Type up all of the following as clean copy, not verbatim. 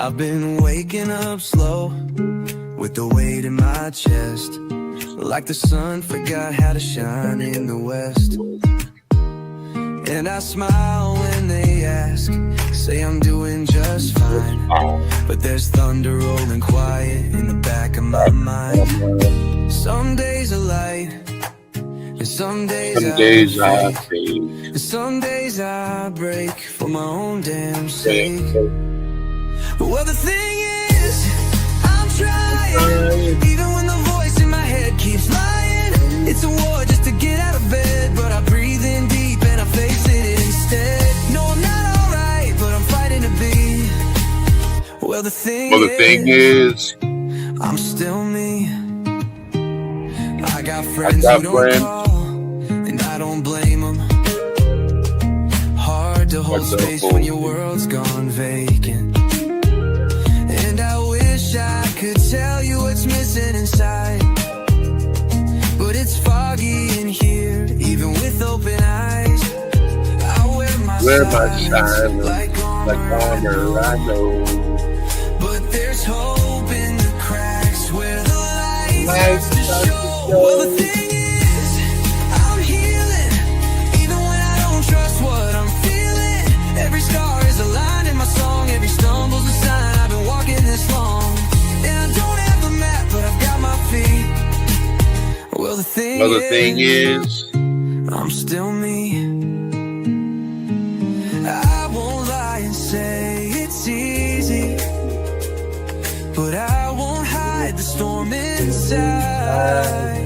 I've been waking up slow with the weight in my chest, like the sun forgot how to shine in the west. And I smile when they ask, say I'm doing just fine, but there's thunder rolling quiet in the back of my mind. Some days are light, and some days I fade, and some days I break for my own damn sake. Well, the thing is, I'm trying, even when the voice in my head keeps lying. It's a war just to get out of bed, but I breathe in deep and I face it instead. No, I'm not alright, but I'm fighting to be. Well, the thing is, I'm still me. I got friends who don't call, and I don't blame them. Hard to hold space when your world's gone vacant. And I wish I could tell you what's missing inside, but it's foggy in here, even with open eyes. I wear my silence like armor, I know. But there's hope in the cracks where the light starts to show. Well, the thing is, I'm healing, even when I don't trust what I'm feeling. Every scar is a line in my song, every stumble's a sign. I've been walking this long, and I don't have a map, but I've got my feet. Well, the thing is, I'm still me. I won't lie and say it's easy, but I won't hide the storm inside.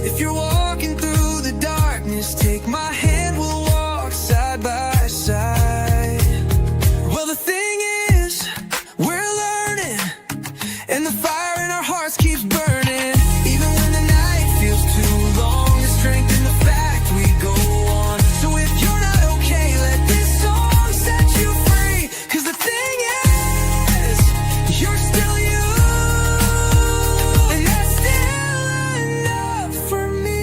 If you're walking through the darkness, take my hand, we'll walk side by side. Well, the thing is, we're learning, and the fire in our hearts keeps burning. Even when the night feels too long, the strength in the fact we go on. So if you're not okay, let this song set you free. Cause the thing is, you're still you, and that's still enough for me.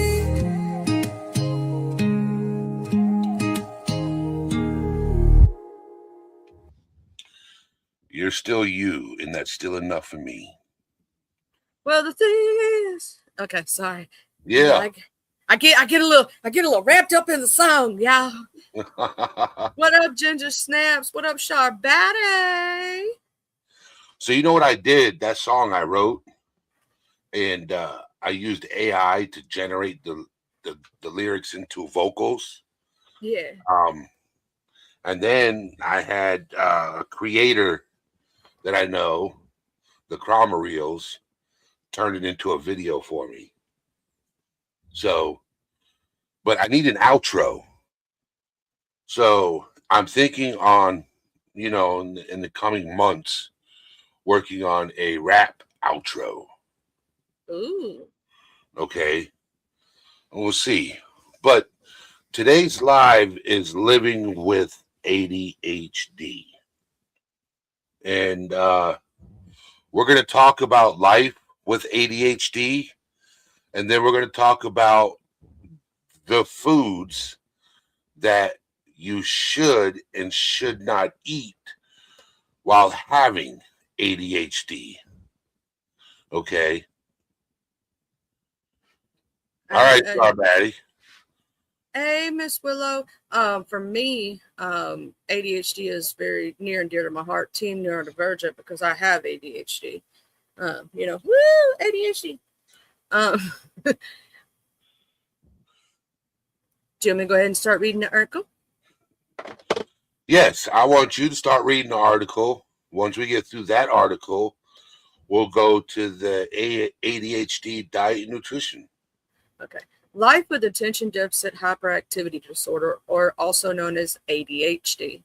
You're still you, and that's still enough for me. Well, the thing is, okay, sorry. Yeah. I get a little wrapped up in the song, y'all. What up, Ginger Snaps? What up, Sharp Batty? So you know what I did? That song I wrote, and I used AI to generate the lyrics into vocals. Yeah. And then I had a creator that I know, the Chroma Reels, turn it into a video for me. So, but I need an outro. So I'm thinking on, in the coming months, working on a rap outro. Ooh. Okay. We'll see. But today's live is living with ADHD. And we're going to talk about life with ADHD. And then we're going to talk about the foods that you should and should not eat while having ADHD. Okay. All right, Starbaddy. Hey, Miss Willow. For me, ADHD is very near and dear to my heart. Team neurodivergent, because I have ADHD. Woo, ADHD. Do you want me to go ahead and start reading the article? Yes, I want you to start reading the article. Once we get through that article, we'll go to the ADHD diet and nutrition. Okay. Life with attention deficit hyperactivity disorder, or also known as ADHD.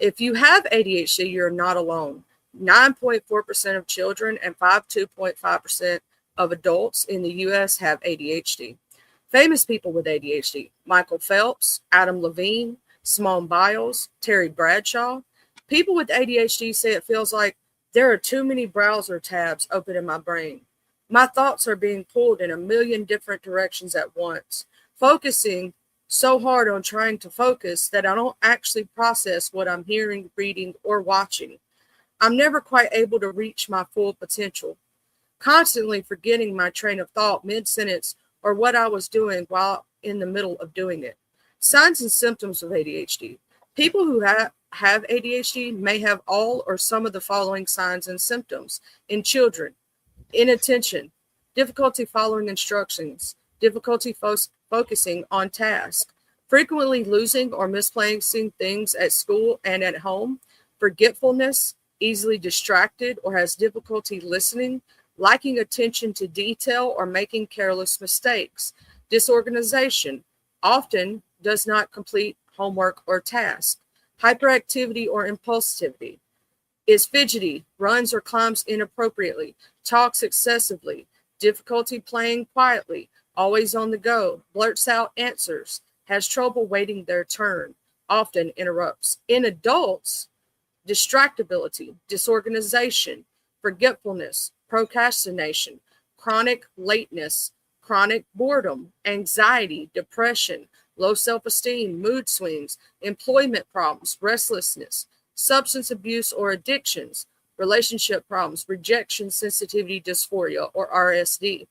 If you have ADHD, you're not alone. 9.4% of children and 2.5% of adults in the U.S. have ADHD. Famous people with ADHD: Michael Phelps, Adam Levine, Simone Biles, Terry Bradshaw. People with ADHD say it feels like there are too many browser tabs open in my brain. My thoughts are being pulled in a million different directions at once, focusing so hard on trying to focus that I don't actually process what I'm hearing, reading, or watching. I'm never quite able to reach my full potential. Constantly forgetting my train of thought mid-sentence or what I was doing while in the middle of doing it. Signs and symptoms of ADHD. People who have ADHD may have all or some of the following signs and symptoms. In children, inattention, difficulty following instructions, difficulty focusing on task, frequently losing or misplacing things at school and at home, forgetfulness, easily distracted or has difficulty listening, lacking attention to detail or making careless mistakes, disorganization, often does not complete homework or task, hyperactivity or impulsivity, is fidgety, runs or climbs inappropriately, talks excessively, difficulty playing quietly, always on the go, blurts out answers, has trouble waiting their turn, often interrupts. In adults, distractibility, disorganization, forgetfulness, procrastination, chronic lateness, chronic boredom, anxiety, depression, low self-esteem, mood swings, employment problems, restlessness, substance abuse or addictions, relationship problems, rejection sensitivity dysphoria or RSD.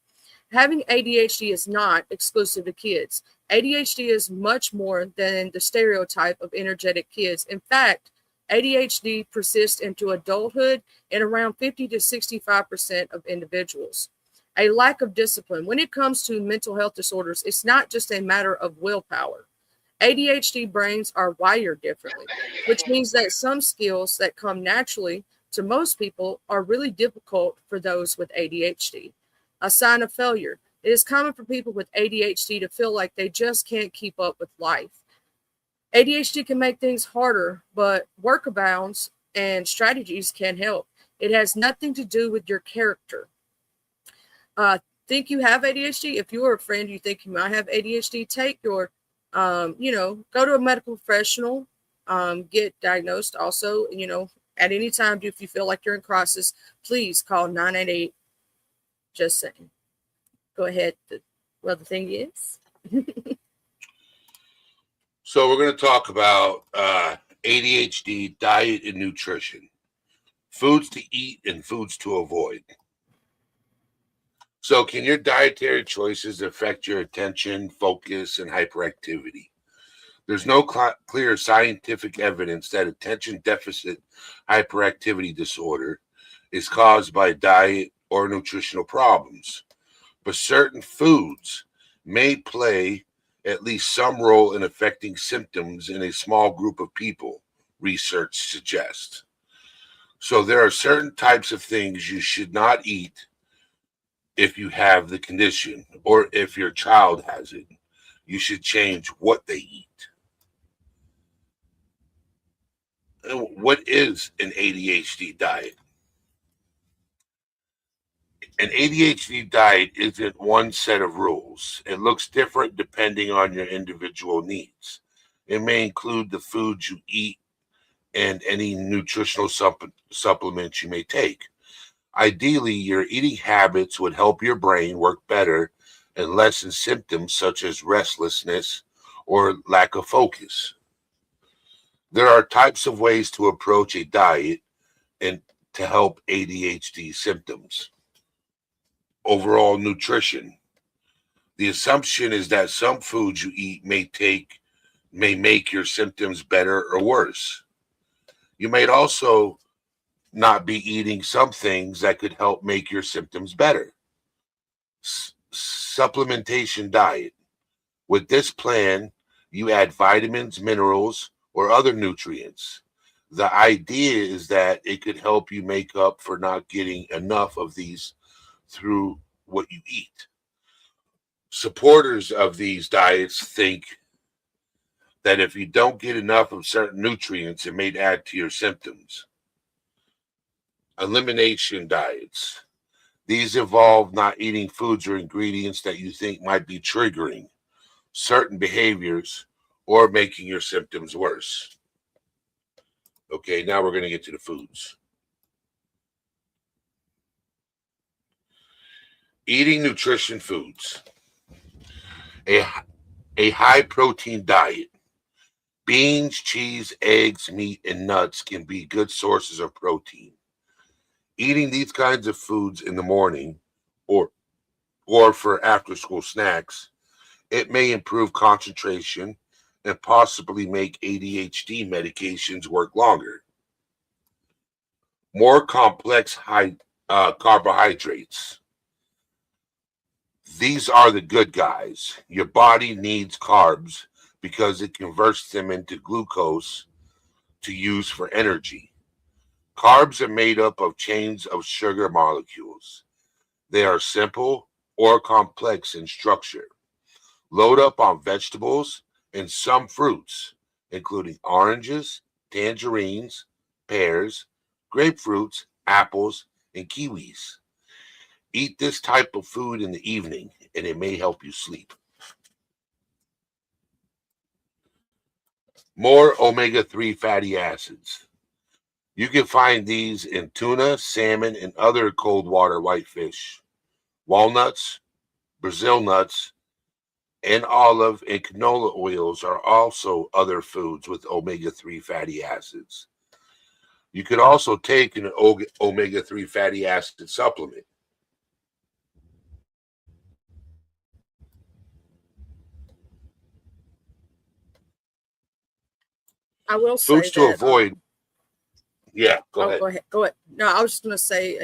Having ADHD is not exclusive to kids. ADHD is much more than the stereotype of energetic kids. In fact, ADHD persists into adulthood in around 50 to 65% of individuals. A lack of discipline. When it comes to mental health disorders, it's not just a matter of willpower. ADHD brains are wired differently, which means that some skills that come naturally to most people are really difficult for those with ADHD. A sign of failure. It is common for people with ADHD to feel like they just can't keep up with life. ADHD can make things harder, but workarounds and strategies can help. It has nothing to do with your character. Think you have ADHD? If you or a friend you think you might have ADHD, take your, go to a medical professional, get diagnosed. Also, at any time, if you feel like you're in crisis, please call 988. Just saying. Go ahead. The thing is. So we're going to talk about ADHD, diet, and nutrition, foods to eat and foods to avoid. So can your dietary choices affect your attention, focus, and hyperactivity? There's no clear scientific evidence that attention deficit hyperactivity disorder is caused by diet or nutritional problems, but certain foods may play at least some role in affecting symptoms in a small group of people, research suggests. So there are certain types of things you should not eat if you have the condition or if your child has it. You should change what they eat. And what is an ADHD diet? An ADHD diet isn't one set of rules. It looks different depending on your individual needs. It may include the foods you eat and any nutritional supplements you may take. Ideally, your eating habits would help your brain work better and lessen symptoms such as restlessness or lack of focus. There are types of ways to approach a diet and to help ADHD symptoms. Overall nutrition. The assumption is that some foods you eat may make your symptoms better or worse. You might also not be eating some things that could help make your symptoms better. Supplementation diet. With this plan, you add vitamins, minerals, or other nutrients. The idea is that it could help you make up for not getting enough of these through what you eat. Supporters of these diets think that if you don't get enough of certain nutrients, it may add to your symptoms. Elimination diets. These involve not eating foods or ingredients that you think might be triggering certain behaviors or making your symptoms worse. Okay, now we're going to get to the foods. Eating nutrition foods. A high protein diet. Beans, cheese, eggs, meat, and nuts can be good sources of protein. Eating these kinds of foods in the morning or for after school snacks, it may improve concentration and possibly make ADHD medications work longer. More complex carbohydrates. These are the good guys. Your body needs carbs because it converts them into glucose to use for energy. Carbs are made up of chains of sugar molecules. They are simple or complex in structure. Load up on vegetables and some fruits, including oranges, tangerines, pears, grapefruits, apples, and kiwis. Eat this type of food in the evening, and it may help you sleep. More omega-3 fatty acids. You can find these in tuna, salmon, and other cold water whitefish. Walnuts, Brazil nuts, and olive and canola oils are also other foods with omega-3 fatty acids. You could also take an omega-3 fatty acid supplement. I will say Foods to that. avoid. Yeah, go ahead. Go ahead. Go ahead. No, I was just going to say,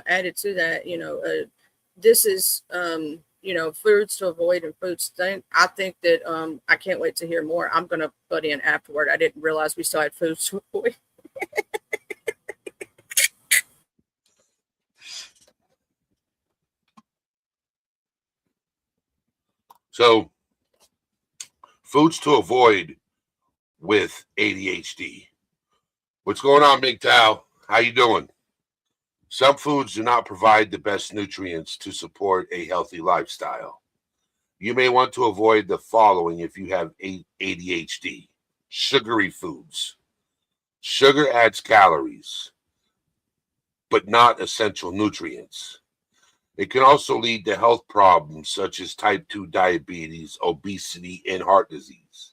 added to that, this is, foods to avoid and foods thing. I think that I can't wait to hear more. I'm going to put in afterward. I didn't realize we still had foods to avoid. So, foods to avoid with ADHD. What's going on, Big Tao? How you doing? Some foods do not provide the best nutrients to support a healthy lifestyle. You may want to avoid the following if you have ADHD. Sugary foods. Sugar adds calories, but not essential nutrients. It can also lead to health problems such as type 2 diabetes, obesity, and heart disease.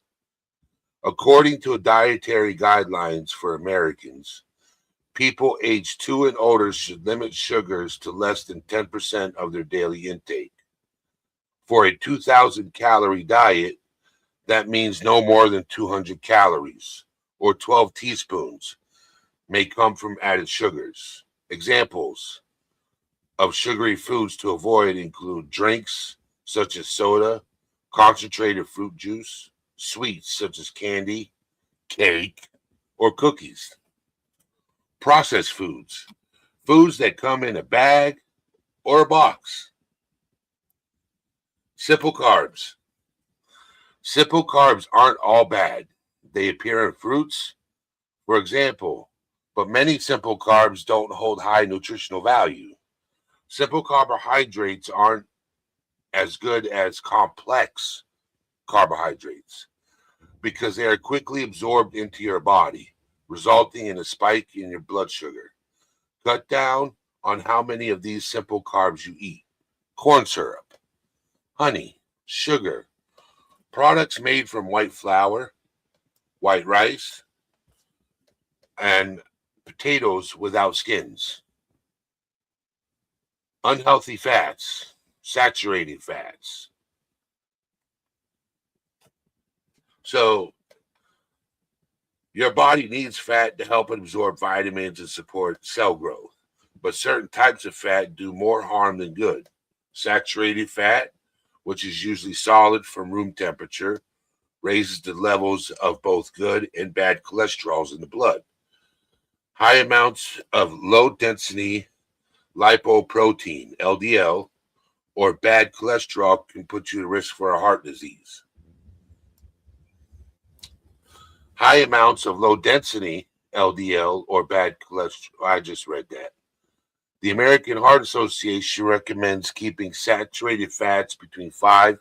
According to dietary guidelines for Americans, people aged 2 and older should limit sugars to less than 10% of their daily intake. For a 2,000 calorie diet, that means no more than 200 calories, or 12 teaspoons, may come from added sugars. Examples of sugary foods to avoid include drinks such as soda, concentrated fruit juice, sweets such as candy, cake, or cookies. Processed foods, foods that come in a bag or a box. Simple carbs. Simple carbs aren't all bad. They appear in fruits, for example, but many simple carbs don't hold high nutritional value. Simple carbohydrates aren't as good as complex carbohydrates because they are quickly absorbed into your body, resulting in a spike in your blood sugar. Cut down on how many of these simple carbs you eat. Corn syrup, honey, sugar, products made from white flour, white rice, and potatoes without skins. Unhealthy fats, saturated fats. So your body needs fat to help absorb vitamins and support cell growth, but certain types of fat do more harm than good. Saturated fat, which is usually solid from room temperature, raises the levels of both good and bad cholesterols in the blood. High amounts of low-density lipoprotein, LDL, or bad cholesterol can put you at risk for a heart disease. High amounts of low-density LDL or bad cholesterol, I just read that. The American Heart Association recommends keeping saturated fats between 5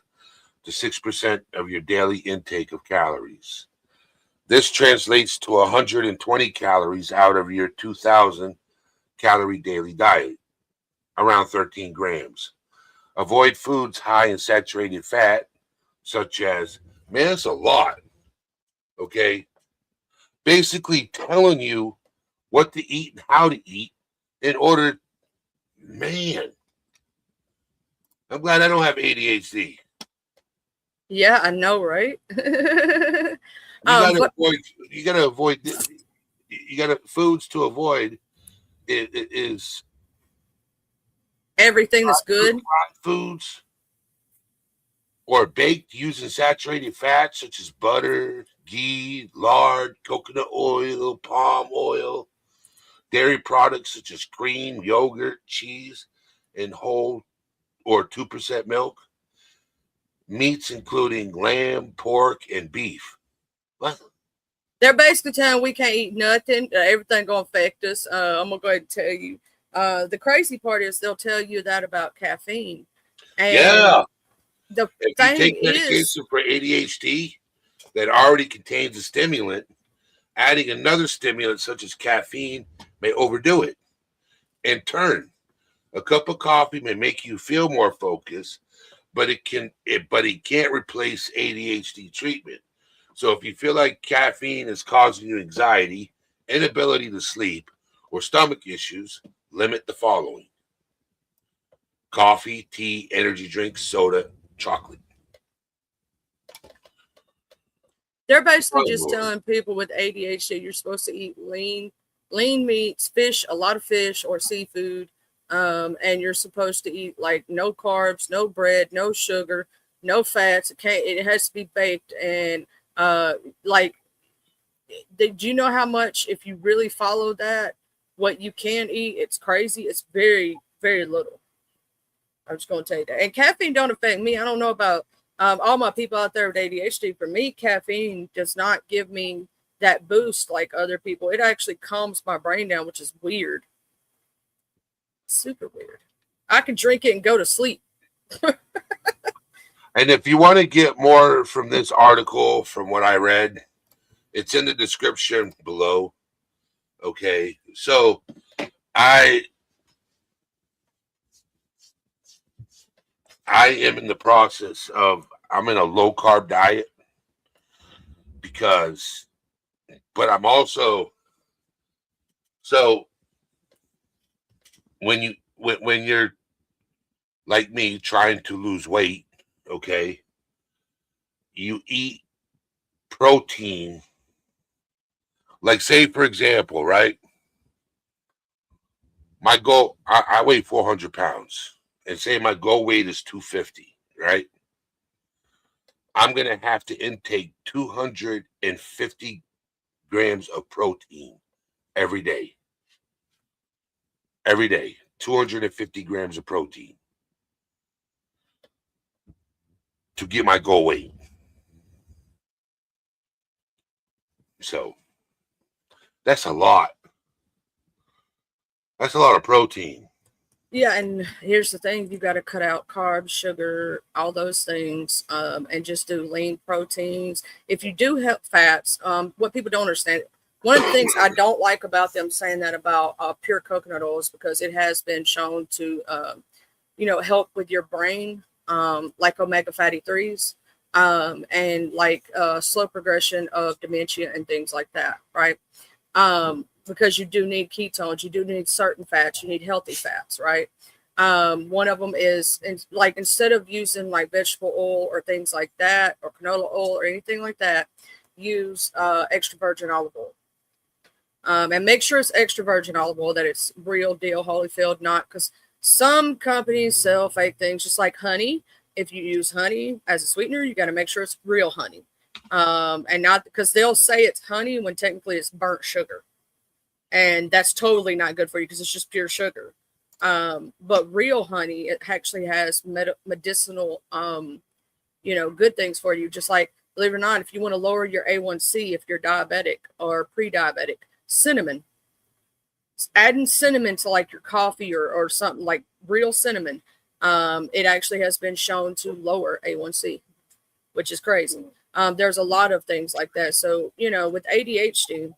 to 6% of your daily intake of calories. This translates to 120 calories out of your 2,000 calorie daily diet, around 13 grams. Avoid foods high in saturated fat, such as, man, that's a lot, okay? Basically telling you what to eat and how to eat in order, man, I'm glad I don't have ADHD. Yeah, I know, right? You gotta But avoid. You gotta avoid. You gotta foods to avoid. It is everything that's good. fried foods or baked using saturated fats such as butter, ghee, lard, coconut oil, palm oil, dairy products such as cream, yogurt, cheese, and whole or 2% milk, meats including lamb, pork, and beef. What? They're basically telling we can't eat nothing. Everything gonna affect us. I'm gonna go ahead and tell you. The crazy part is they'll tell you that about caffeine, and Yeah. the If you thing take is, medication for ADHD that already contains a stimulant, adding another stimulant such as caffeine may overdo it. In turn, a cup of coffee may make you feel more focused, but it can't replace ADHD treatment. So if you feel like caffeine is causing you anxiety, inability to sleep, or stomach issues, limit the following: coffee, tea, energy drinks, soda, chocolate. they're basically Oh, just Lord. telling people with ADHD you're supposed to eat lean meats, fish, a lot of fish or seafood, and you're supposed to eat like no carbs, no bread, no sugar, no fats. It has to be baked, and like, did you know how much if you really follow that, what you can eat? It's crazy. It's very, very little. I'm just going to tell you that. And caffeine don't affect me. I don't know about all my people out there with ADHD. For me, caffeine does not give me that boost like other people. It actually calms my brain down, which is weird. Super weird. I can drink it and go to sleep. And if you want to get more from this article, from what I read, it's in the description below. Okay. So I am in the process of, I'm in a low carb diet because, but I'm also, so when you're like me trying to lose weight, okay, you eat protein. Like, say for example, right? My goal, I weigh 400 pounds, and say my goal weight is 250, right? I'm gonna have to intake 250 grams of protein every day. Every day, 250 grams of protein to get my goal weight. So that's a lot. That's a lot of protein. Yeah, and here's the thing: you got to cut out carbs, sugar, all those things, and just do lean proteins. If you do have fats, what people don't understand, one of the things I don't like about them saying that about pure coconut oil is because it has been shown to, help with your brain, like omega fatty threes, and like slow progression of dementia and things like that, right? Because you do need ketones, you do need certain fats, you need healthy fats, right? One of them is like, instead of using like vegetable oil or things like that, or canola oil or anything like that, use extra virgin olive oil. And make sure it's extra virgin olive oil, that it's real deal, Holyfield, not because some companies sell fake things, just like honey. If you use honey as a sweetener, you got to make sure it's real honey, and not because they'll say it's honey when technically it's burnt sugar. And that's totally not good for you because it's just pure sugar. But real honey, it actually has medicinal, good things for you. Just like, believe it or not, if you want to lower your A1C, if you're diabetic or pre-diabetic, cinnamon. Adding cinnamon to like your coffee or something, like real cinnamon, it actually has been shown to lower A1C, which is crazy. There's a lot of things like that. So, with ADHD,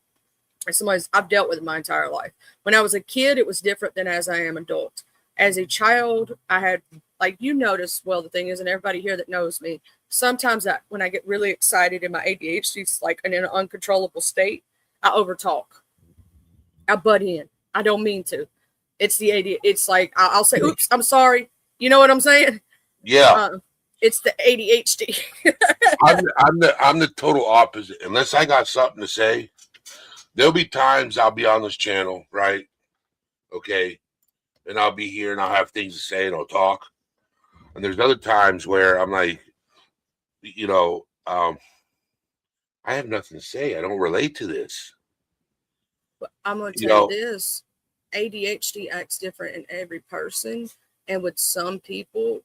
I've dealt with my entire life. When I was a kid, it was different than as I am adult. As a child, I had, like, you notice, well, the thing is, and everybody here that knows me, sometimes when I get really excited and my ADHD is like in an uncontrollable state, I overtalk. I butt in. I don't mean to. It's the ADHD. It's like I'll say, "Oops, I'm sorry." You know what I'm saying? Yeah. It's the ADHD. I'm the total opposite. Unless I got something to say, there'll be times I'll be on this channel, right? Okay. And I'll be here and I'll have things to say and I'll talk. And there's other times where I'm like, I have nothing to say. I don't relate to this. But I'm going to You tell you know, this. ADHD acts different in every person. And with some people,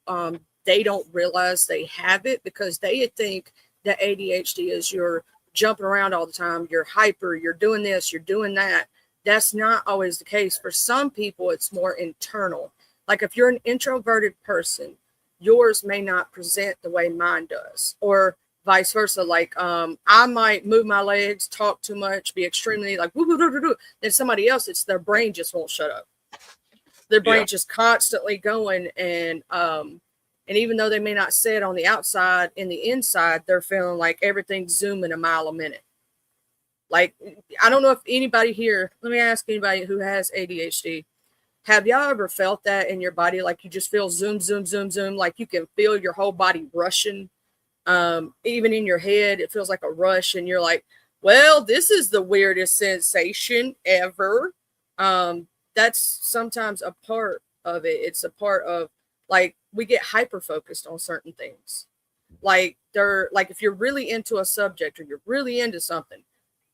they don't realize they have it because they think that ADHD is you're jumping around all the time, you're hyper, you're doing this, you're doing that. That's not always the case. For some people, it's more internal. Like if you're an introverted person, yours may not present the way mine does, or vice versa. Like I might move my legs, talk too much, be extremely like woo, woo, woo, woo, woo. Then somebody else, it's their brain just won't shut up. Their brain just constantly going, and even though they may not say it on the outside, in the inside, they're feeling like everything's zooming a mile a minute. Like, I don't know if anybody here, let me ask anybody who has ADHD, have y'all ever felt that in your body? Like you just feel zoom, zoom, zoom, zoom, like you can feel your whole body rushing. Even in your head, it feels like a rush, and you're like, well, this is the weirdest sensation ever. That's sometimes a part of it. It's a part of, like, we get hyper focused on certain things. Like if you're really into a subject or you're really into something,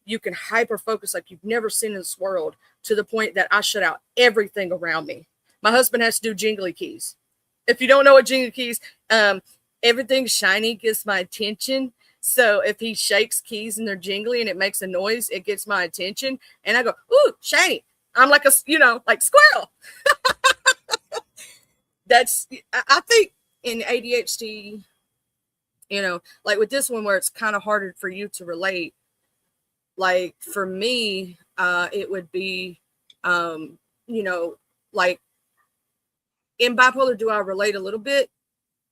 you can hyper focus like you've never seen in this world, to the point that I shut out everything around me. My husband has to do jingly keys. If you don't know what jingly keys, everything shiny gets my attention. So if he shakes keys and they're jingly and it makes a noise, it gets my attention. And I go, ooh, shiny. I'm like like squirrel. I think in ADHD, like with this one where it's kind of harder for you to relate. Like for me, it would be, like in bipolar, do I relate a little bit?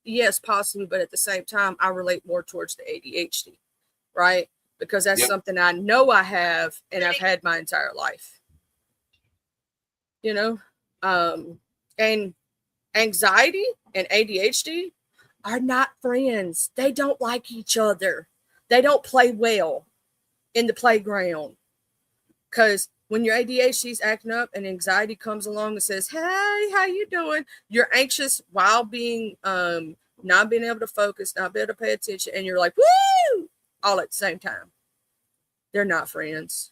Yes, possibly. But at the same time, I relate more towards the ADHD, right? Because that's something I know I have and I've had my entire life, and anxiety and ADHD are not friends. They don't like each other. They don't play well in the playground, because when your ADHD is acting up and anxiety comes along and says, hey, how you doing? You're anxious while being not being able to focus, not being able to pay attention, and you're like, woo, all at the same time. They're not friends.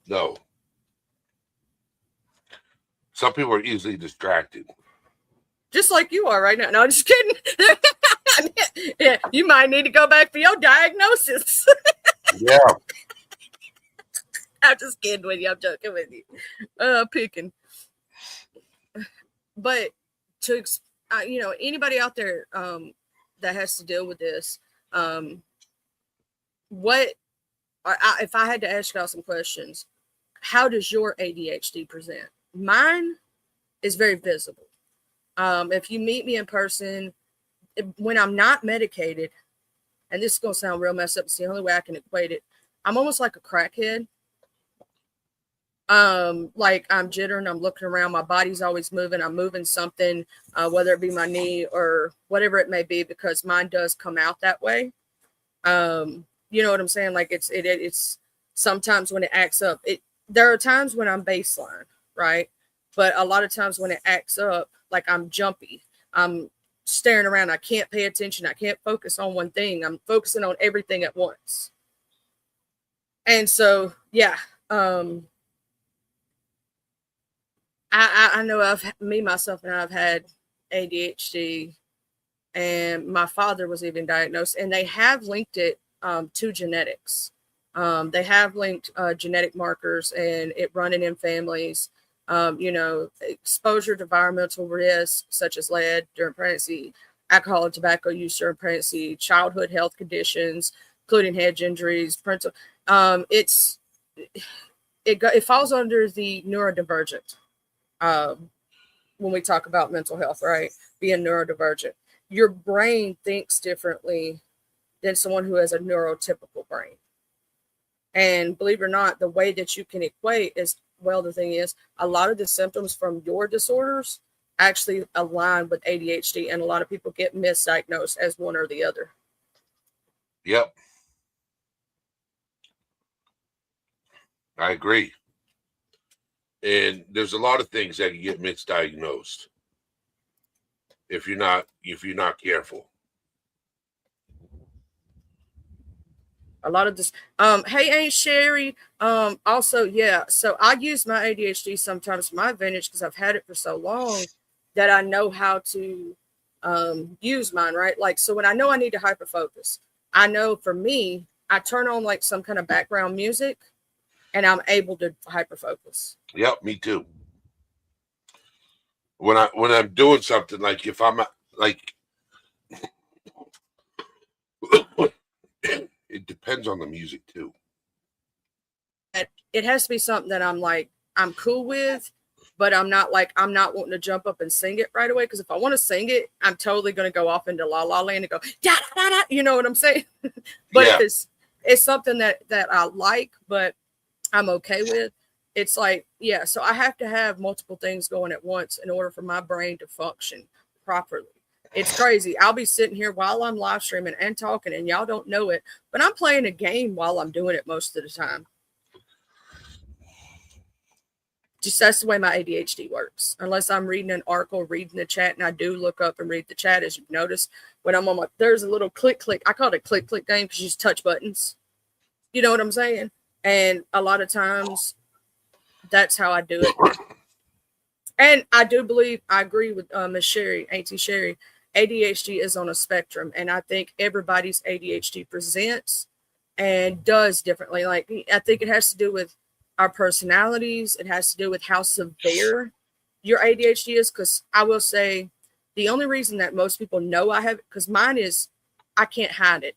No. Some people are easily distracted. Just like you are right now. No, I'm just kidding. Yeah, you might need to go back for your diagnosis. Yeah. I'm just kidding with you. I'm joking with you. Picking. But to, anybody out there that has to deal with this, if I had to ask y'all some questions, how does your ADHD present? Mine is very visible. If you meet me in person, when I'm not medicated, and this is going to sound real messed up, it's the only way I can equate it, I'm almost like a crackhead. Like I'm jittering, I'm looking around, my body's always moving, I'm moving something, whether it be my knee or whatever it may be, because mine does come out that way. You know what I'm saying? Like it's sometimes when it acts up, there are times when I'm baseline, right? But a lot of times when it acts up, like I'm jumpy, I'm staring around, I can't pay attention, I can't focus on one thing, I'm focusing on everything at once. And so, yeah, I know I've had ADHD, and my father was even diagnosed, and they have linked it to genetics. They have linked genetic markers and it running in families. Exposure to environmental risks such as lead during pregnancy, alcohol and tobacco use during pregnancy, childhood health conditions, including head injuries, parental. It falls under the neurodivergent. When we talk about mental health, right? Being neurodivergent, your brain thinks differently than someone who has a neurotypical brain. And believe it or not, the way that you can equate is well, the thing is, a lot of the symptoms from your disorders actually align with ADHD, and a lot of people get misdiagnosed as one or the other. Yep. I agree. And there's a lot of things that can get misdiagnosed if you're not careful. A lot of this. Hey, Aunt Sherry. Also, yeah. So I use my ADHD sometimes to my advantage because I've had it for so long that I know how to use mine. Right. Like, so when I know I need to hyper focus, I know for me, I turn on like some kind of background music, and I'm able to hyper focus. Yep, me too. When I'm doing something, like if I'm like, it depends on the music too. It has to be something that I'm cool with, but I'm not wanting to jump up and sing it right away. Because if I want to sing it, I'm totally going to go off into La La Land and go da da da. You know what I'm saying? But Yeah. if it's something that I like, but I'm okay with, it's like, yeah. So I have to have multiple things going at once in order for my brain to function properly. It's crazy. I'll be sitting here while I'm live streaming and talking, and y'all don't know it, but I'm playing a game while I'm doing it most of the time. Just that's the way my ADHD works. Unless I'm reading an article, reading the chat, and I do look up and read the chat, as you've noticed. When I'm on there's a little click. I call it a click game because you just touch buttons. You know what I'm saying? And a lot of times, that's how I do it. And I do believe, I agree with Miss Sherry, Auntie Sherry, ADHD is on a spectrum. And I think everybody's ADHD presents and does differently. Like, I think it has to do with our personalities. It has to do with how severe your ADHD is. Because I will say, the only reason that most people know I have it, because mine is, I can't hide it.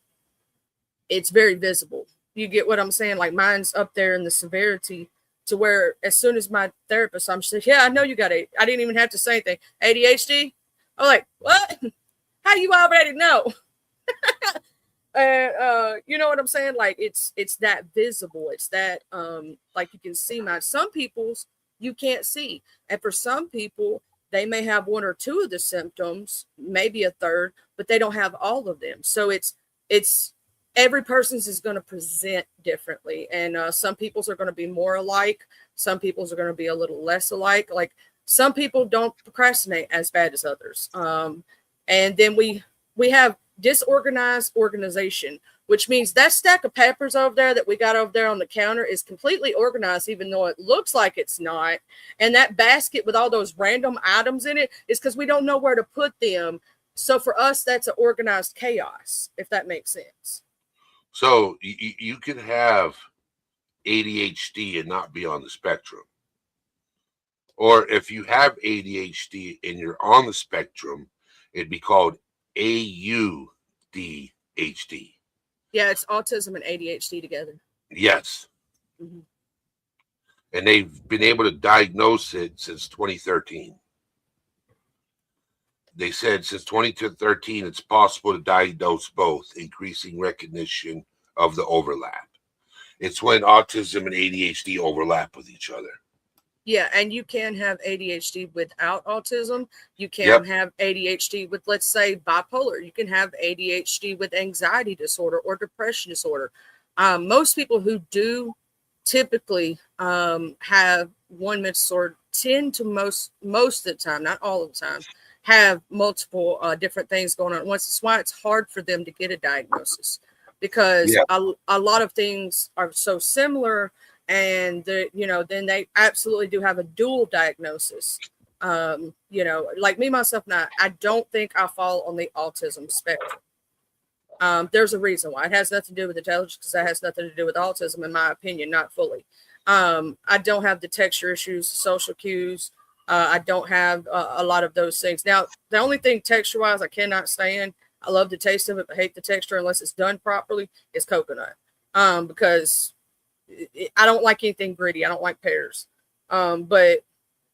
It's very visible. You get what I'm saying? Like, mine's up there in the severity to where as soon as my therapist, I'm just like, yeah, I know you got it. I didn't even have to say anything. ADHD? I'm like, what? How you already know? And you know what I'm saying? Like, it's that visible. It's that like, you can see mine. Some people's you can't see. And for some people, they may have one or two of the symptoms, maybe a third, but they don't have all of them. So it's every person's is going to present differently. And some people's are going to be more alike. Some people's are going to be a little less alike. Like, some people don't procrastinate as bad as others. And then we have disorganized organization, which means that stack of peppers over there that we got over there on the counter is completely organized, even though it looks like it's not. And that basket with all those random items in it is because we don't know where to put them. So for us, that's an organized chaos, if that makes sense. So you can have ADHD and not be on the spectrum. Or if you have ADHD and you're on the spectrum, it'd be called AUDHD. Yeah, it's autism and ADHD together. Yes. Mm-hmm. And they've been able to diagnose it since 2013. They said since 2013, it's possible to diagnose both, increasing recognition of the overlap. It's when autism and ADHD overlap with each other. Yeah, and you can have ADHD without autism. You can have ADHD with, let's say, bipolar. You can have ADHD with anxiety disorder or depression disorder. Most people who do typically have one mental disorder tend to most of the time, not all of the time, have multiple different things going on at once. That's why it's hard for them to get a diagnosis, because a lot of things are so similar. And then they absolutely do have a dual diagnosis. Like me, myself, and I don't think I fall on the autism spectrum. There's a reason why. It has nothing to do with intelligence, because that has nothing to do with autism, in my opinion, not fully. I don't have the texture issues, social cues. I don't have a lot of those things. Now, the only thing texture-wise I cannot stand, I love the taste of it, but hate the texture unless it's done properly, is coconut. Because I don't like anything gritty. I don't like pears. But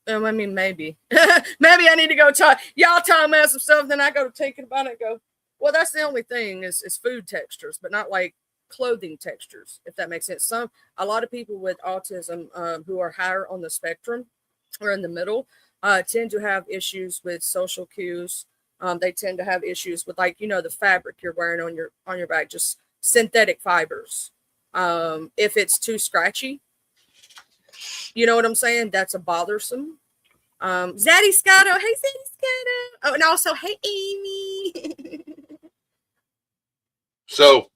I mean, maybe I need to go talk. Y'all tell me some stuff, then I go thinking about it and go, well, that's the only thing is food textures, but not like clothing textures, if that makes sense. A lot of people with autism who are higher on the spectrum or in the middle tend to have issues with social cues. They tend to have issues with, like, the fabric you're wearing on your back, just synthetic fibers. If it's too scratchy, you know what I'm saying? That's a bothersome. Zaddy Scotto, hey Zaddy Scotto. Oh, and also hey Amy. So,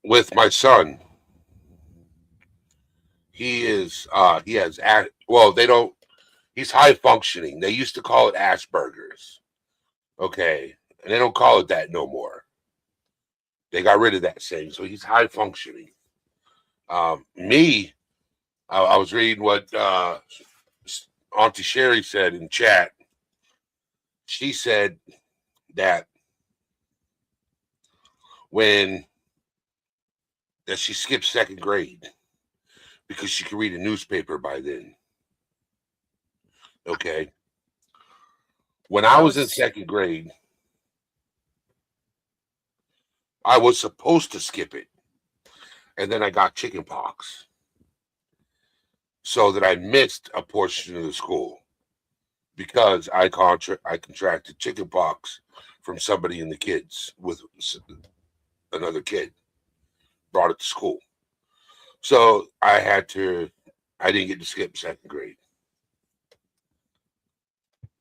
with my son, he has he's high functioning. They used to call it Asperger's. Okay. And they don't call it that no more. They got rid of that saying. So he's high functioning. I was reading what Auntie Sherry said in chat. She said that she skipped second grade because she could read a newspaper by then. Okay. When I was in second grade, I was supposed to skip it. And then I got chicken pox. So that I missed a portion of the school because I contracted chicken pox from somebody in the kids with another kid. Brought it to school. So I didn't get to skip second grade.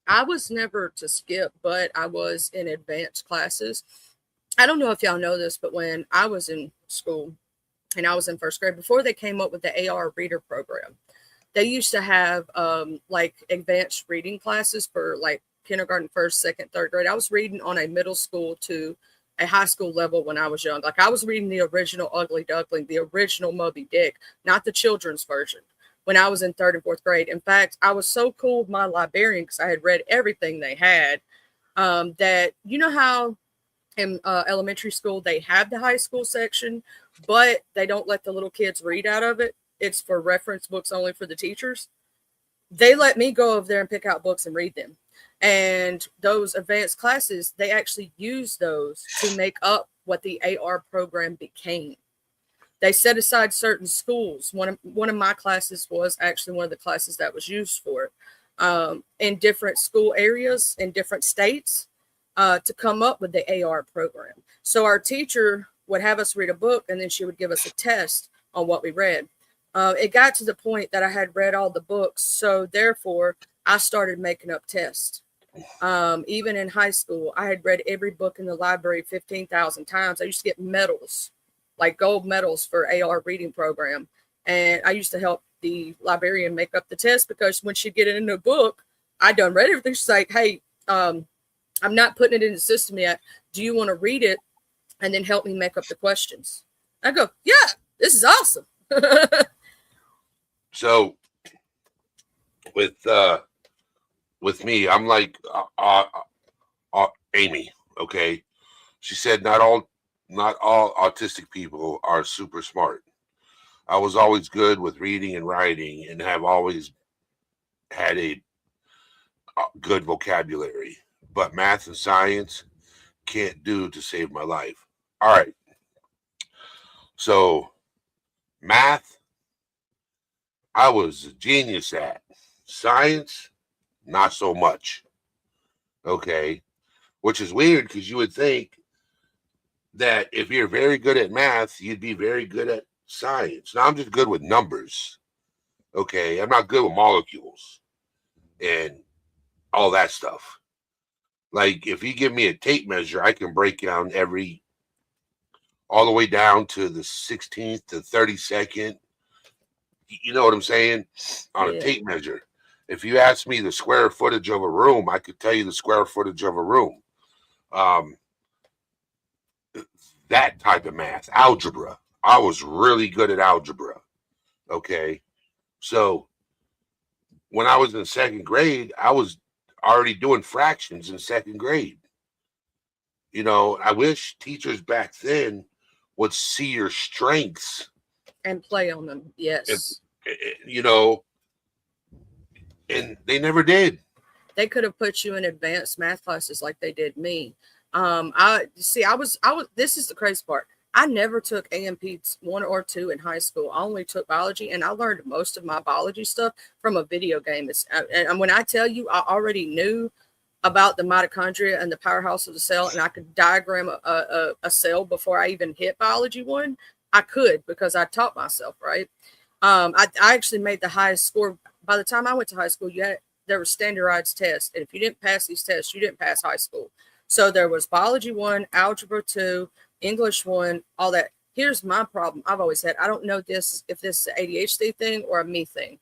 I was never to skip, but I was in advanced classes. I don't know if y'all know this, but when I was in school and I was in first grade, before they came up with the AR reader program, they used to have like advanced reading classes for like kindergarten, first, second, third grade. I was reading on a middle school to a high school level when I was young. Like, I was reading the original Ugly Duckling, the original Moby Dick, not the children's version, when I was in third and fourth grade. In fact, I was so cool with my librarian because I had read everything they had, that, you know how in elementary school they have the high school section, but they don't let the little kids read out of it. It's for reference books only for the teachers. They let me go over there and pick out books and read them. And those advanced classes, they actually use those to make up what the AR program became. They set aside certain schools. One of my classes was actually one of the classes that was used for it, in different school areas in different states, to come up with the AR program. So our teacher would have us read a book, and then she would give us a test on what we read. It got to the point that I had read all the books, so therefore I started making up tests. Even in high school, I had read every book in the library 15,000 times. I used to get medals, like gold medals for AR reading program. And I used to help the librarian make up the test because when she'd get it in a book, I done read everything. She's like, hey, I'm not putting it in the system yet. Do you want to read it and then help me make up the questions? I go, yeah, this is awesome. So with me, I'm like Amy. Okay, she said not all autistic people are super smart. I was always good with reading and writing, and have always had a good vocabulary, but math and science can't do to save my life. All right, so math, I was a genius at. Science, not so much. Okay. Which is weird because you would think that if you're very good at math, you'd be very good at science. Now, I'm just good with numbers. Okay. I'm not good with molecules and all that stuff. Like, if you give me a tape measure, I can break down all the way down to the 16th to 32nd. You know what I'm saying? On a tape measure. If you ask me the square footage of a room, I could tell you the square footage of a room. That type of math, algebra. I was really good at algebra. Okay. So when I was in second grade, I was already doing fractions in second grade. You know, I wish teachers back then would see your strengths and play on them. Yes. You know, and they never did. They could have put you in advanced math classes like they did me. I see. I was. This is the crazy part. I never took AMP 1 or 2 in high school. I only took biology, and I learned most of my biology stuff from a video game. And when I tell you, I already knew about the mitochondria and the powerhouse of the cell, and I could diagram a cell before I even hit biology 1. I could, because I taught myself, right? I actually made the highest score. By the time I went to high school, there were standardized tests, and if you didn't pass these tests, you didn't pass high school. So there was biology 1, algebra 2, English 1, all that. Here's my problem. I've always had, I don't know if this is an ADHD thing or a me thing.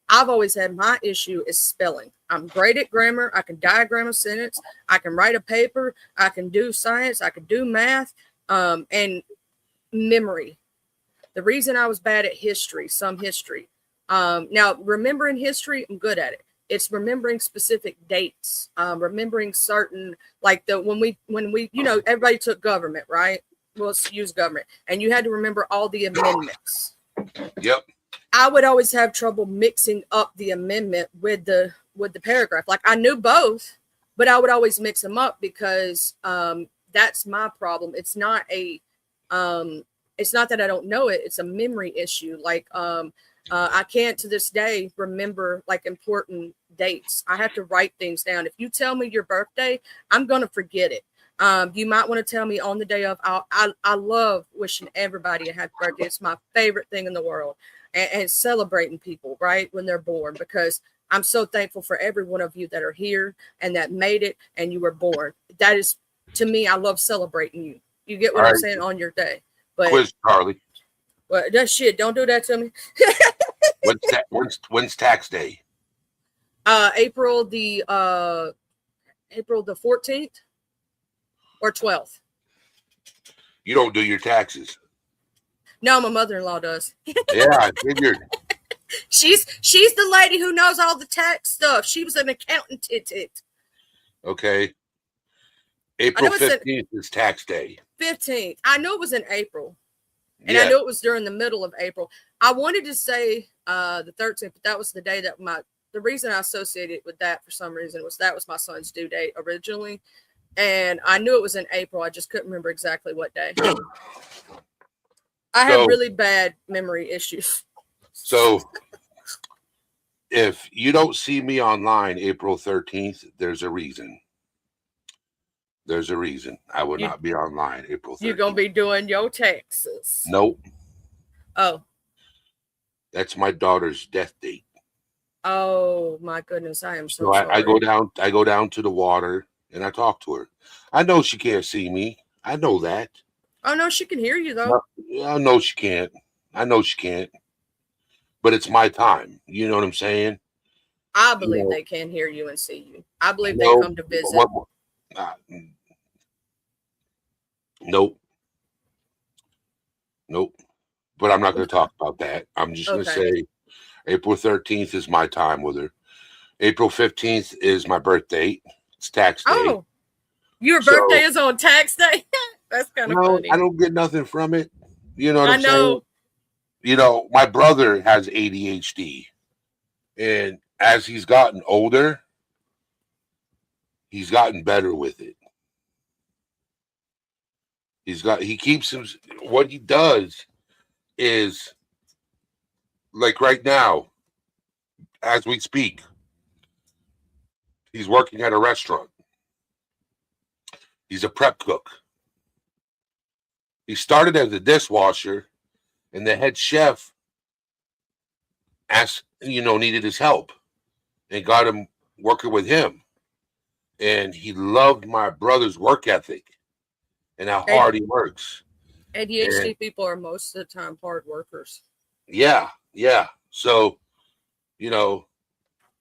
I've always had, my issue is spelling. I'm great at grammar. I can diagram a sentence. I can write a paper. I can do science. I can do math, and memory. The reason I was bad at history, some history. Now, remembering history, I'm good at it. It's remembering specific dates, remembering certain, like when we, everybody took government, right? Well, let's use government. And you had to remember all the amendments. Yep. I would always have trouble mixing up the amendment with the paragraph. Like, I knew both, but I would always mix them up because that's my problem. It's not that I don't know it. It's a memory issue. Like, I can't to this day remember like important dates. I have to write things down. If you tell me your birthday, I'm going to forget it. You might want to tell me on the day of. I love wishing everybody a happy birthday. It's my favorite thing in the world. And celebrating people right when they're born, because I'm so thankful for every one of you that are here and that made it and you were born. That is, to me, I love celebrating you. You get what I'm saying, on your day. But quiz, Charlie. Well, that shit, don't do that to me. When's tax day? April the 14th or 12th. You don't do your taxes. No, my mother-in-law does. Yeah, I figured. She's the lady who knows all the tax stuff. She was an accountant. Okay. April 15th is tax day. 15th. I know it was in April. And Yeah. I knew it was during the middle of April. I wanted to say the 13th, but that was the day that the reason I associated it with that for some reason was that was my son's due date originally. And I knew it was in April. I just couldn't remember exactly what day. I have really bad memory issues. So if you don't see me online April 13th, there's a reason. There's a reason I will not be online April 13th. You're going to be doing your taxes. Nope. Oh. That's my daughter's death date. Oh, my goodness. I am so sorry. I go down to the water and I talk to her. I know she can't see me. I know that. Oh, no, she can hear you, though. I know she can't. But it's my time. You know what I'm saying? I believe they can hear you and see you. I believe they come to visit. Nope. But I'm not going to talk about that. I'm just going to say April 13th is my time with her. April 15th is my birthday. It's tax day. Oh, your birthday is on tax day? That's kind of funny. I don't get nothing from it. You know what I'm saying? You know, my brother has ADHD. And as he's gotten older, he's gotten better with it. What he does is, like right now, as we speak, he's working at a restaurant. He's a prep cook. He started as a dishwasher, and the head chef needed his help and got him working with him. And he loved my brother's work ethic and how hard he works. ADHD people are most of the time hard workers. Yeah. So,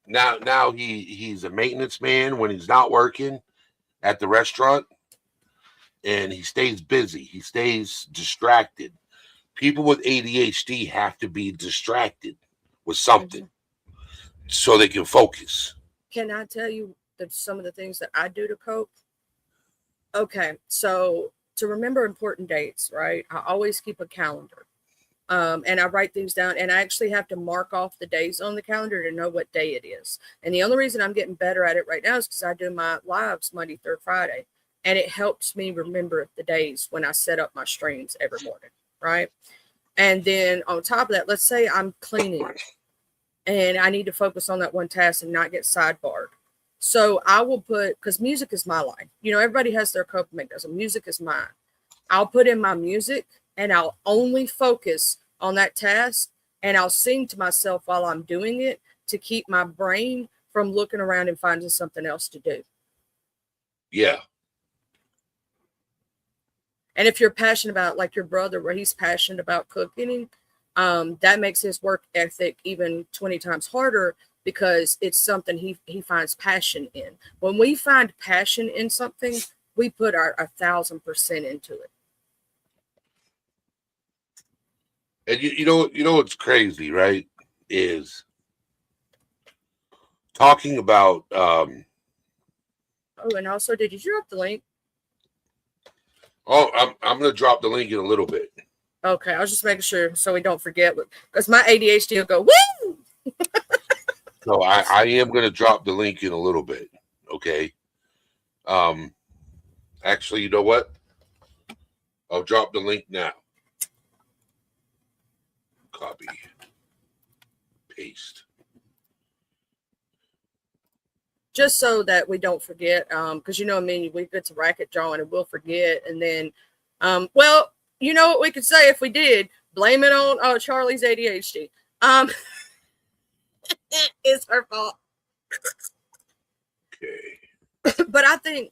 now he's a maintenance man when he's not working at the restaurant, and he stays busy. He stays distracted. People with ADHD have to be distracted with something so they can focus. Can I tell you some of the things that I do to cope? Okay, so to remember important dates, right? I always keep a calendar. And I write things down, and I actually have to mark off the days on the calendar to know what day it is. And the only reason I'm getting better at it right now is because I do my lives Monday through Friday. and it helps me remember the days when I set up my streams every morning, right? And then on top of that, let's say I'm cleaning and I need to focus on that one task and not get sidebarred. So I will put, because music is my life. You know, everybody has their coping mechanism. Music is mine. I'll put in my music and I'll only focus on that task, and I'll sing to myself while I'm doing it to keep my brain from looking around and finding something else to do. Yeah. And if you're passionate about, like your brother, where he's passionate about cooking, that makes his work ethic even 20 times harder because it's something he finds passion in. When we find passion in something, we put our 1,000% into it. And you know what's crazy, right? Is talking about Oh, and also, did you drop the link? oh, I'm gonna drop the link in a little bit. Okay, I was just making sure so we don't forget, because my ADHD will go woo. So I am gonna drop the link in a little bit. Okay. Actually, you know what? I'll drop the link now. Copy. Paste. Just so that we don't forget, because you know, I mean, we get to racket drawing and we'll forget, and then, well, you know what we could say if we did? Blame it on Charlie's ADHD. It's her fault. Okay. But I think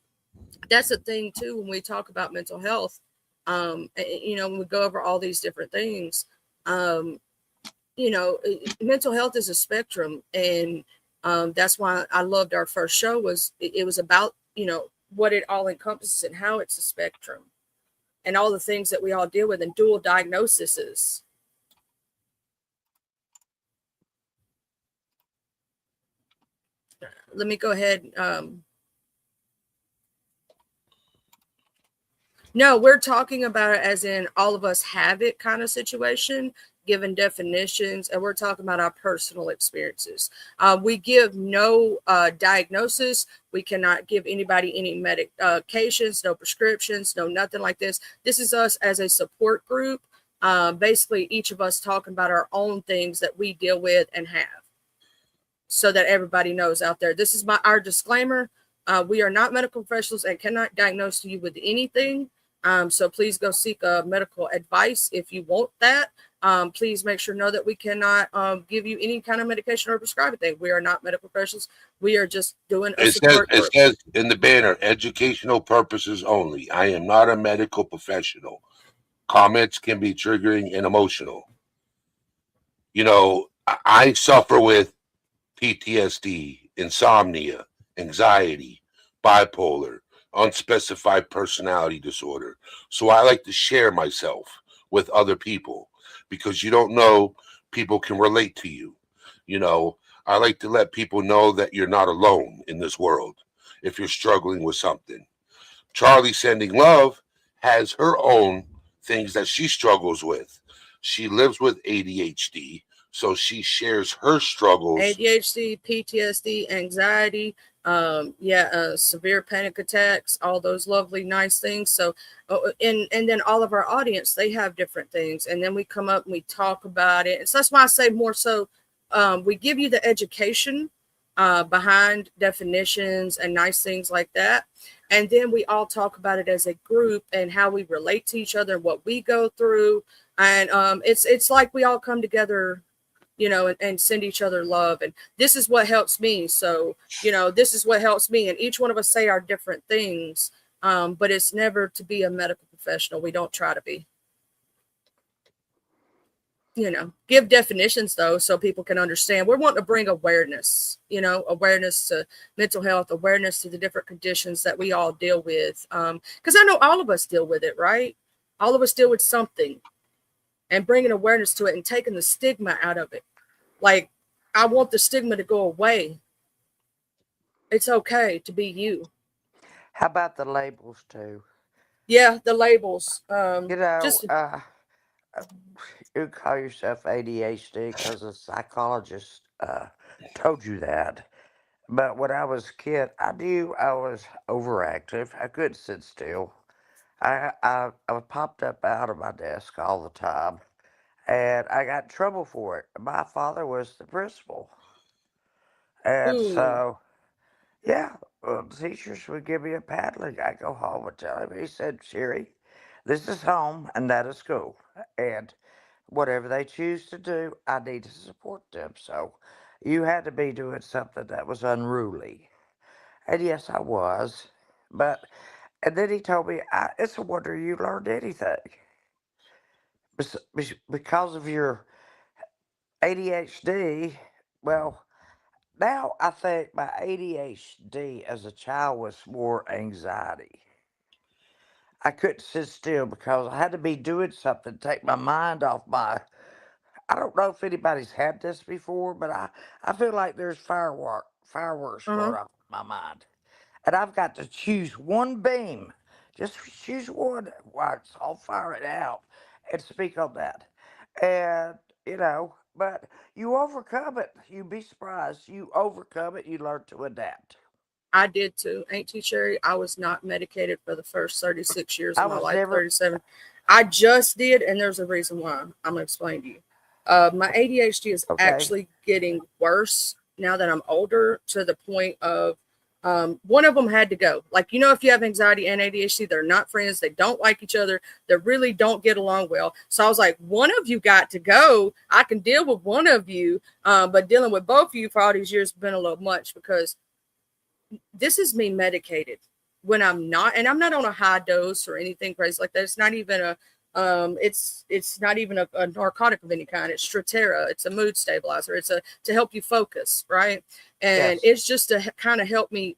that's a thing too when we talk about mental health. You know, when we go over all these different things, you know, mental health is a spectrum, and that's why I loved our first show. It was about, you know, what it all encompasses and how it's a spectrum, and all the things that we all deal with, and dual diagnoses. Let me go ahead. No, we're talking about it as in all of us have it kind of situation, given definitions, and we're talking about our personal experiences. We give no diagnosis. We cannot give anybody any medications, no prescriptions, no nothing like this. This is us as a support group. Basically, each of us talking about our own things that we deal with and have, so that everybody knows out there. This is our disclaimer. We are not medical professionals and cannot diagnose you with anything. So please go seek medical advice if you want that. Please make sure know that we cannot give you any kind of medication or prescribe anything. We are not medical professionals. We are just doing a support group. It says in the banner, educational purposes only. I am not a medical professional. Comments can be triggering and emotional. You know, I suffer with PTSD, insomnia, anxiety, bipolar, unspecified personality disorder. So I like to share myself with other people because you don't know, people can relate to you. You know, I like to let people know that you're not alone in this world if you're struggling with something. Charlie Sending Love has her own things that she struggles with. She lives with ADHD, so she shares her struggles. ADHD, PTSD, anxiety, severe panic attacks, all those lovely, nice things. So, and then all of our audience, they have different things, and then we come up and we talk about it. And so that's why I say more so, we give you the education behind definitions and nice things like that, and then we all talk about it as a group and how we relate to each other, what we go through, and it's like we all come together, you know, and send each other love. And this is what helps me. So, you know, this is what helps me. And each one of us say our different things, but it's never to be a medical professional. We don't try to be. You know, give definitions though, so people can understand. We're wanting to bring awareness, you know, awareness to mental health, awareness to the different conditions that we all deal with. Because I know all of us deal with it, right? All of us deal with something, and bringing awareness to it and taking the stigma out of it. Like, I want the stigma to go away. It's okay to be you. How about the labels too? Yeah, the labels. You know, Just you call yourself ADHD because a psychologist told you that. But when I was a kid, I knew I was overactive. I couldn't sit still. I popped up out of my desk all the time, and I got in trouble for it. My father was the principal, and Ooh, so yeah, well, the teachers would give me a paddling. I go home and tell him. He said, "Sherry, this is home and that is school, and whatever they choose to do, I need to support them." So you had to be doing something that was unruly. And yes, I was. But, and then he told me, it's a wonder you learned anything. Because of your ADHD, well, now I think my ADHD as a child was more anxiety. I couldn't sit still because I had to be doing something to take my mind off my. I don't know if anybody's had this before, but I feel like there's fireworks uh-huh. going off in my mind. And I've got to choose one beam. Just choose one. Watch, I'll fire it out and speak on that. And, but you overcome it. You'd be surprised. You overcome it, you learn to adapt. I did too. Ain't too cherry. I was not medicated for the first 36 years I of my was life, never, 37. I just did, and there's a reason why. I'm going to explain to you. My ADHD is okay? actually getting worse now that I'm older to the point of one of them had to go. Like, if you have anxiety and ADHD, they're not friends. They don't like each other. They really don't get along well. So I was like, one of you got to go. I can deal with one of you, but dealing with both of you for all these years has been a little much because this is me medicated when I'm not, and I'm not on a high dose or anything crazy like that. It's not even it's not even a narcotic of any kind. It's Strattera. It's a mood stabilizer. It's a to help you focus, right? And Yes. it's just to kind of help me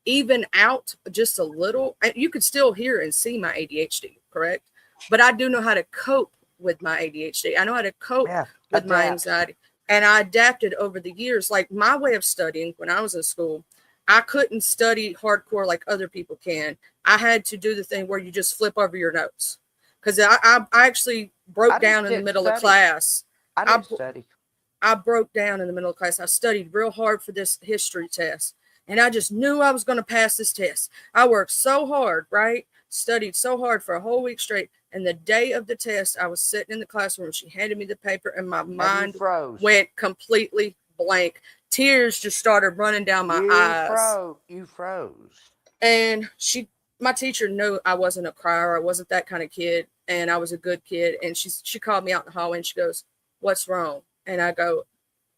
even out just a little. You could still hear and see my ADHD, correct? But I do know how to cope with my ADHD. I know how to cope Yeah. with my Adapt. anxiety. And I adapted over the years. Like my way of studying when I was in school, I couldn't study hardcore like other people can. I had to do the thing where you just flip over your notes. Because I actually broke I down just in the didn't middle of study. class. I I, didn't study. I broke down in the middle of class. I studied real hard for this history test. And I just knew I was going to pass this test. I worked so hard, right? Studied so hard for a whole week straight. And the day of the test, I was sitting in the classroom. She handed me the paper, and my And you mind froze. went completely blank. Tears just started running down my You eyes. froze. You froze. And my teacher knew I wasn't a crier. I wasn't that kind of kid. And I was a good kid. And she called me out in the hallway and she goes, "What's wrong?" And I go,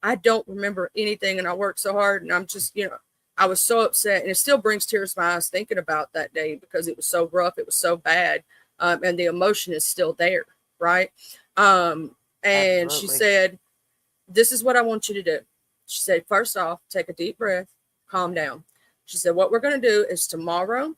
"I don't remember anything, and I worked so hard, and I'm just, I was so upset, and it still brings tears to my eyes thinking about that day because it was so rough, it was so bad, and the emotion is still there, right?" And she Absolutely. said, "This is what I want you to do." She said, "First off, take a deep breath, calm down." She said, "What we're going to do is tomorrow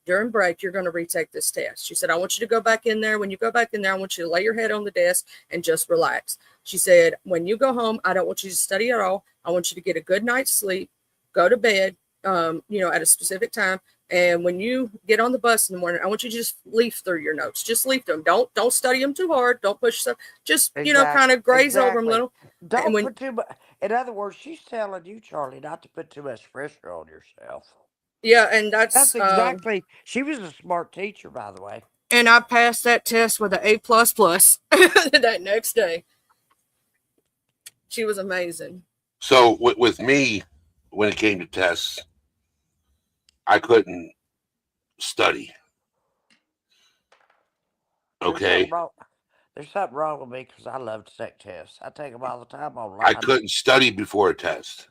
during break, you're going to retake this test." She said, "I want you to go back in there. When you go back in there, I want you to lay your head on the desk and just relax." She said, "When you go home, I don't want you to study at all. I want you to get a good night's sleep, go to bed, at a specific time. And when you get on the bus in the morning, I want you to just leaf through your notes. Just leaf them. Don't study them too hard. Don't push yourself. Just, kind Exactly. of graze over them a Exactly. little." And Don't when put too much. In other words, she's telling you, Charlie, not to put too much pressure on yourself. Yeah, and That's exactly. She was a smart teacher, by the way. I passed that test with an A plus plus that next day. She was amazing. So with me, when it came to tests, I couldn't study. There's something Okay, wrong. There's something wrong with me because I love to take tests. I take them all the time I online. couldn't study before a test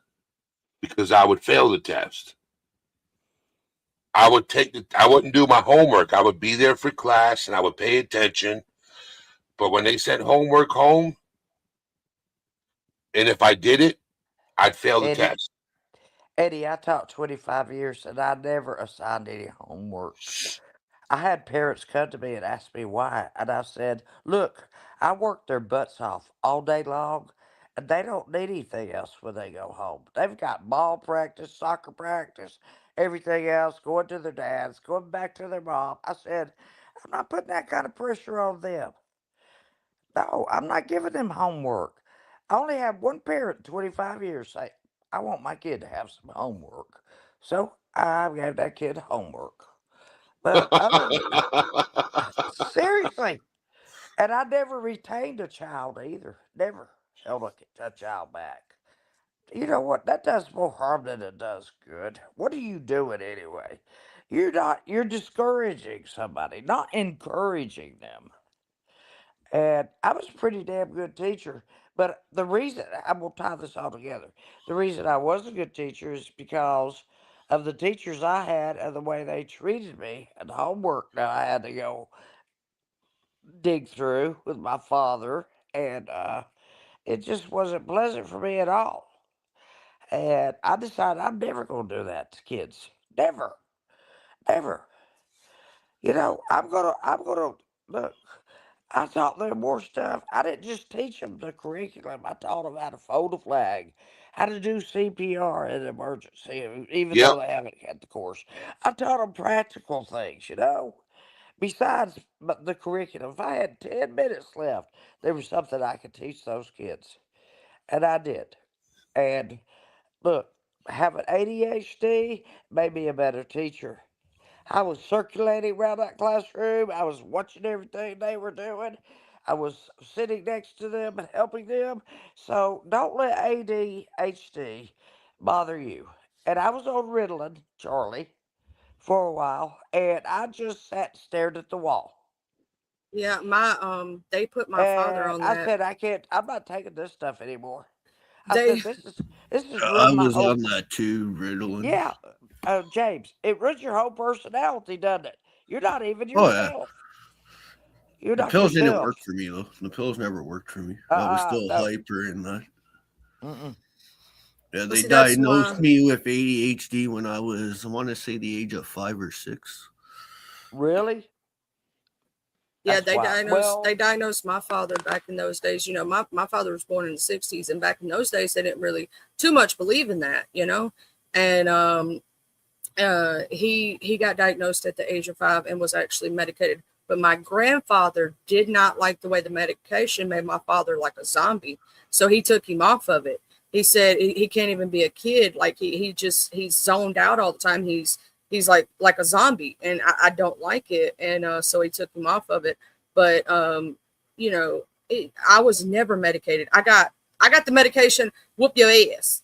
because I would fail the test. I wouldn't do my homework. I would be there for class and I would pay attention. But when they sent homework home, and if I did it, I'd fail the Eddie, test. Eddie, I taught 25 years and I never assigned any homework. I had parents come to me and ask me why, and I said, "Look, I work their butts off all day long, and they don't need anything else when they go home. They've got ball practice, soccer practice, everything else, going to their dads, going back to their mom." I said, "I'm not putting that kind of pressure on them. No, I'm not giving them homework." I only had one parent in 25 years say, I want my kid to have some homework. So I gave that kid homework. But other than seriously, and I never retained a child either. Never held a child back. You know what? That does more harm than it does good. What are you doing anyway? You're discouraging somebody, not encouraging them. And I was a pretty damn good teacher. But the reason, I will tie this all together. The reason I was a good teacher is because of the teachers I had and the way they treated me and the homework that I had to go dig through with my father. And it just wasn't pleasant for me at all. And I decided I'm never going to do that to kids. Never, never. I'm gonna look. I taught them more stuff. I didn't just teach them the curriculum. I taught them how to fold a flag, how to do CPR in an emergency, even Yep. though they haven't had the course. I taught them practical things. Besides the curriculum, if I had 10 minutes left, there was something I could teach those kids. And I did. And look, having ADHD made me a better teacher. I was circulating around that classroom. I was watching everything they were doing. I was sitting next to them and helping them. So don't let ADHD bother you. And I was on Ritalin, Charlie, for a while, and I just sat and stared at the wall. Yeah, they put my father And on I that. said, I'm not taking this stuff anymore. I They said, this is I ruined my was whole. on that too, Ritalin. Yeah, James, it ruins your whole personality, doesn't it? You're not even Oh yeah, yourself. You're the not pills didn't yourself. work for me though. The pills never worked for me. I was still No. hyper and that. Mm-mm. Yeah, well, they see, that's diagnosed why. me with ADHD when I was, I want to say, the age of 5 or 6. Really? Yeah, That's wild. they Well, diagnosed my father back in those days. My father was born in the 60s, and back in those days they didn't really too much believe in that. And he got diagnosed at the age of 5 and was actually medicated. But my grandfather did not like the way the medication made my father like a zombie, so he took him off of it. He said he can't even be a kid. Like he's zoned out all the time. He's like a zombie, and I don't like it. And so he took him off of it. But I was never medicated. I got the medication. Whoop your ass.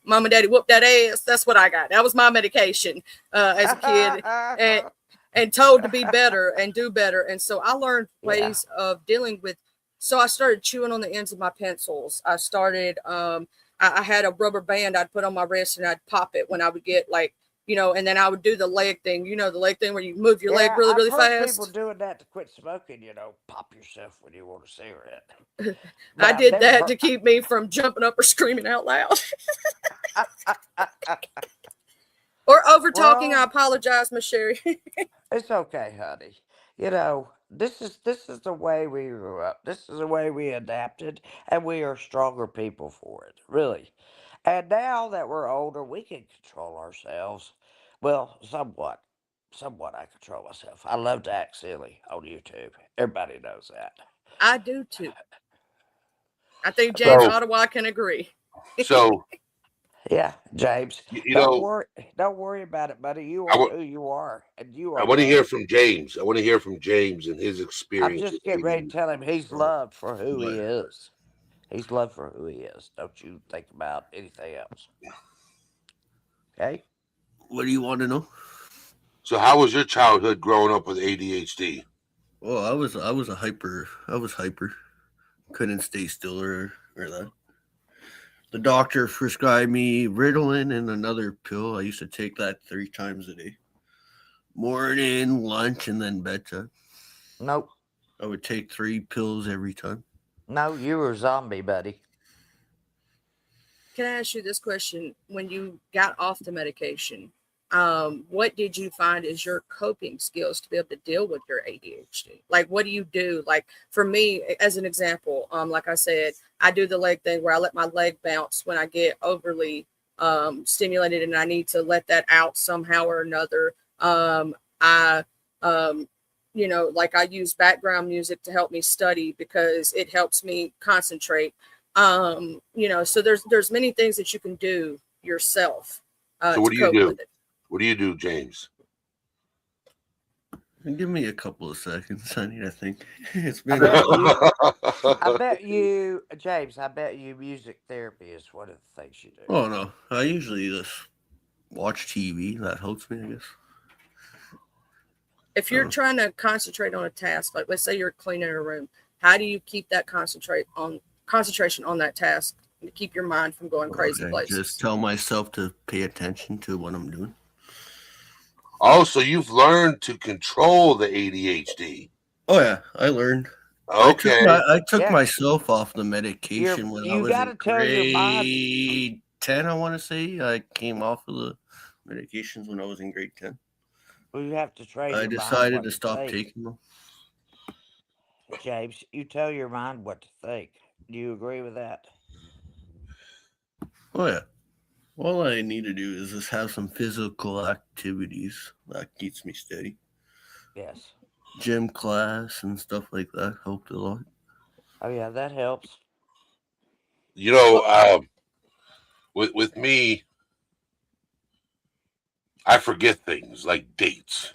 Mom and daddy whoop that ass. That's what I got. That was my medication as a kid, and told to be better and do better. And so I learned yeah. ways of dealing with. So I started chewing on the ends of my pencils. I started. I had a rubber band I'd put on my wrist, and I'd pop it when I would get and then I would do the leg thing. The leg thing where you move your leg Yeah, really, I've really heard people fast. doing that to quit smoking, pop yourself when you want a cigarette. But I I've did never that heard. to keep me from jumping up or screaming out loud or over talking. I Well, apologize, Miss Sherry. it's okay, honey. This is the way we grew up. This is the way we adapted, and we are stronger people for it, really. And now that we're older, we can control ourselves. Well, somewhat. Somewhat I control myself. I love to act silly on YouTube. Everybody knows that. I do too. I think James So, Ottawa can agree. so Yeah, James. you, you Don't know, worry. Don't worry about it, buddy. You I are want who you are, and you I are want to hear loved. from James. I want to hear from James and his I'm experience with just getting ready to tell him he's ADHD. loved for who What? he is. He's loved for who he is. Don't you think about anything else. Okay? What do you want to know? So, how was your childhood growing up with ADHD? Well, I was a hyper. I was hyper. Couldn't stay still or that. The doctor prescribed me Ritalin and another pill. I used to take that 3 times a day. Morning, lunch, and then bedtime. Nope. I would take 3 pills every time. No, you were a zombie, buddy. Can I ask you this question? When you got off the medication, what did you find as your coping skills to be able to deal with your ADHD? Like, what do you do? Like, for me, as an example, like I said, I do the leg thing where I let my leg bounce when I get overly stimulated and I need to let that out somehow or another. I, like I use background music to help me study because it helps me concentrate. So there's many things that you can do yourself So what to do you cope do? with it. What do you do, James? Give me a couple of seconds. I need to think. It's I been a bet while. you, James, I bet you music therapy is one of the things you do. Oh no, I usually just watch TV. That helps me, I guess. If you're trying to concentrate on a task, like let's say you're cleaning a room, how do you keep that concentration on that task to keep your mind from going crazy I places? just tell myself to pay attention to what I'm doing. Oh, so you've learned to control the ADHD. Oh yeah, I learned. Okay. I took Yeah. myself off the medication when I You was got to in tell your mind. grade 10. I want to say I came off of the medications when I was in grade 10. You have to train I your mind decided what to to stop think. taking them. James, you tell your mind what to think. Do you agree with that? Oh yeah. All I need to do is just have some physical activities that keeps me steady. Yes. Gym class and stuff like that helped a lot. Oh yeah, that helps. You know, with me, I forget things like dates.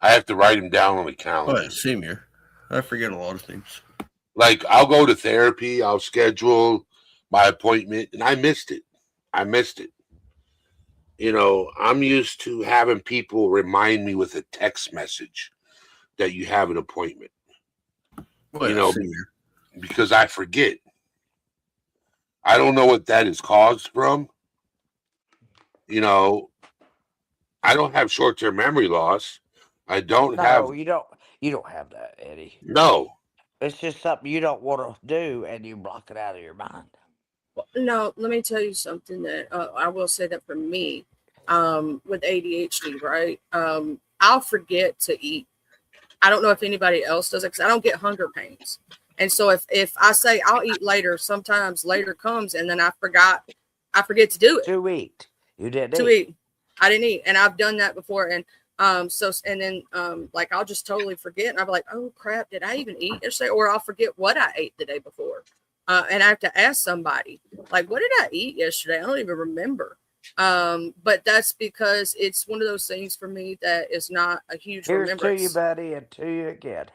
I have to write them down on the Oh calendar. yeah, same here. I forget a lot of things. Like I'll go to therapy, I'll schedule my appointment, and I missed it. I missed it. You know, I'm used to having people remind me with a text message that you have an appointment. Oh You yeah, know, same here. because I forget. I don't know what that is caused from. You know, I don't have short-term memory loss. I don't have No, you don't. You don't have that, Eddie. no. It's just something you don't want to do, and you block it out of your mind. No, let me tell you something that I will say that for me, with ADHD, right? I'll forget to eat. I don't know if anybody else does it because I don't get hunger pains. And so if I say I'll eat later, sometimes later comes and then I forget to do it. To eat, you didn't To eat. eat. I didn't eat. And I've done that before. And then like I'll just totally forget and I'll be like, oh crap, did I even eat yesterday? Or I'll forget what I ate the day before. And I have to ask somebody, like, what did I eat yesterday? I don't even remember. But that's because it's one of those things for me that is not a huge Here's to you, remembrance. buddy, and to you again.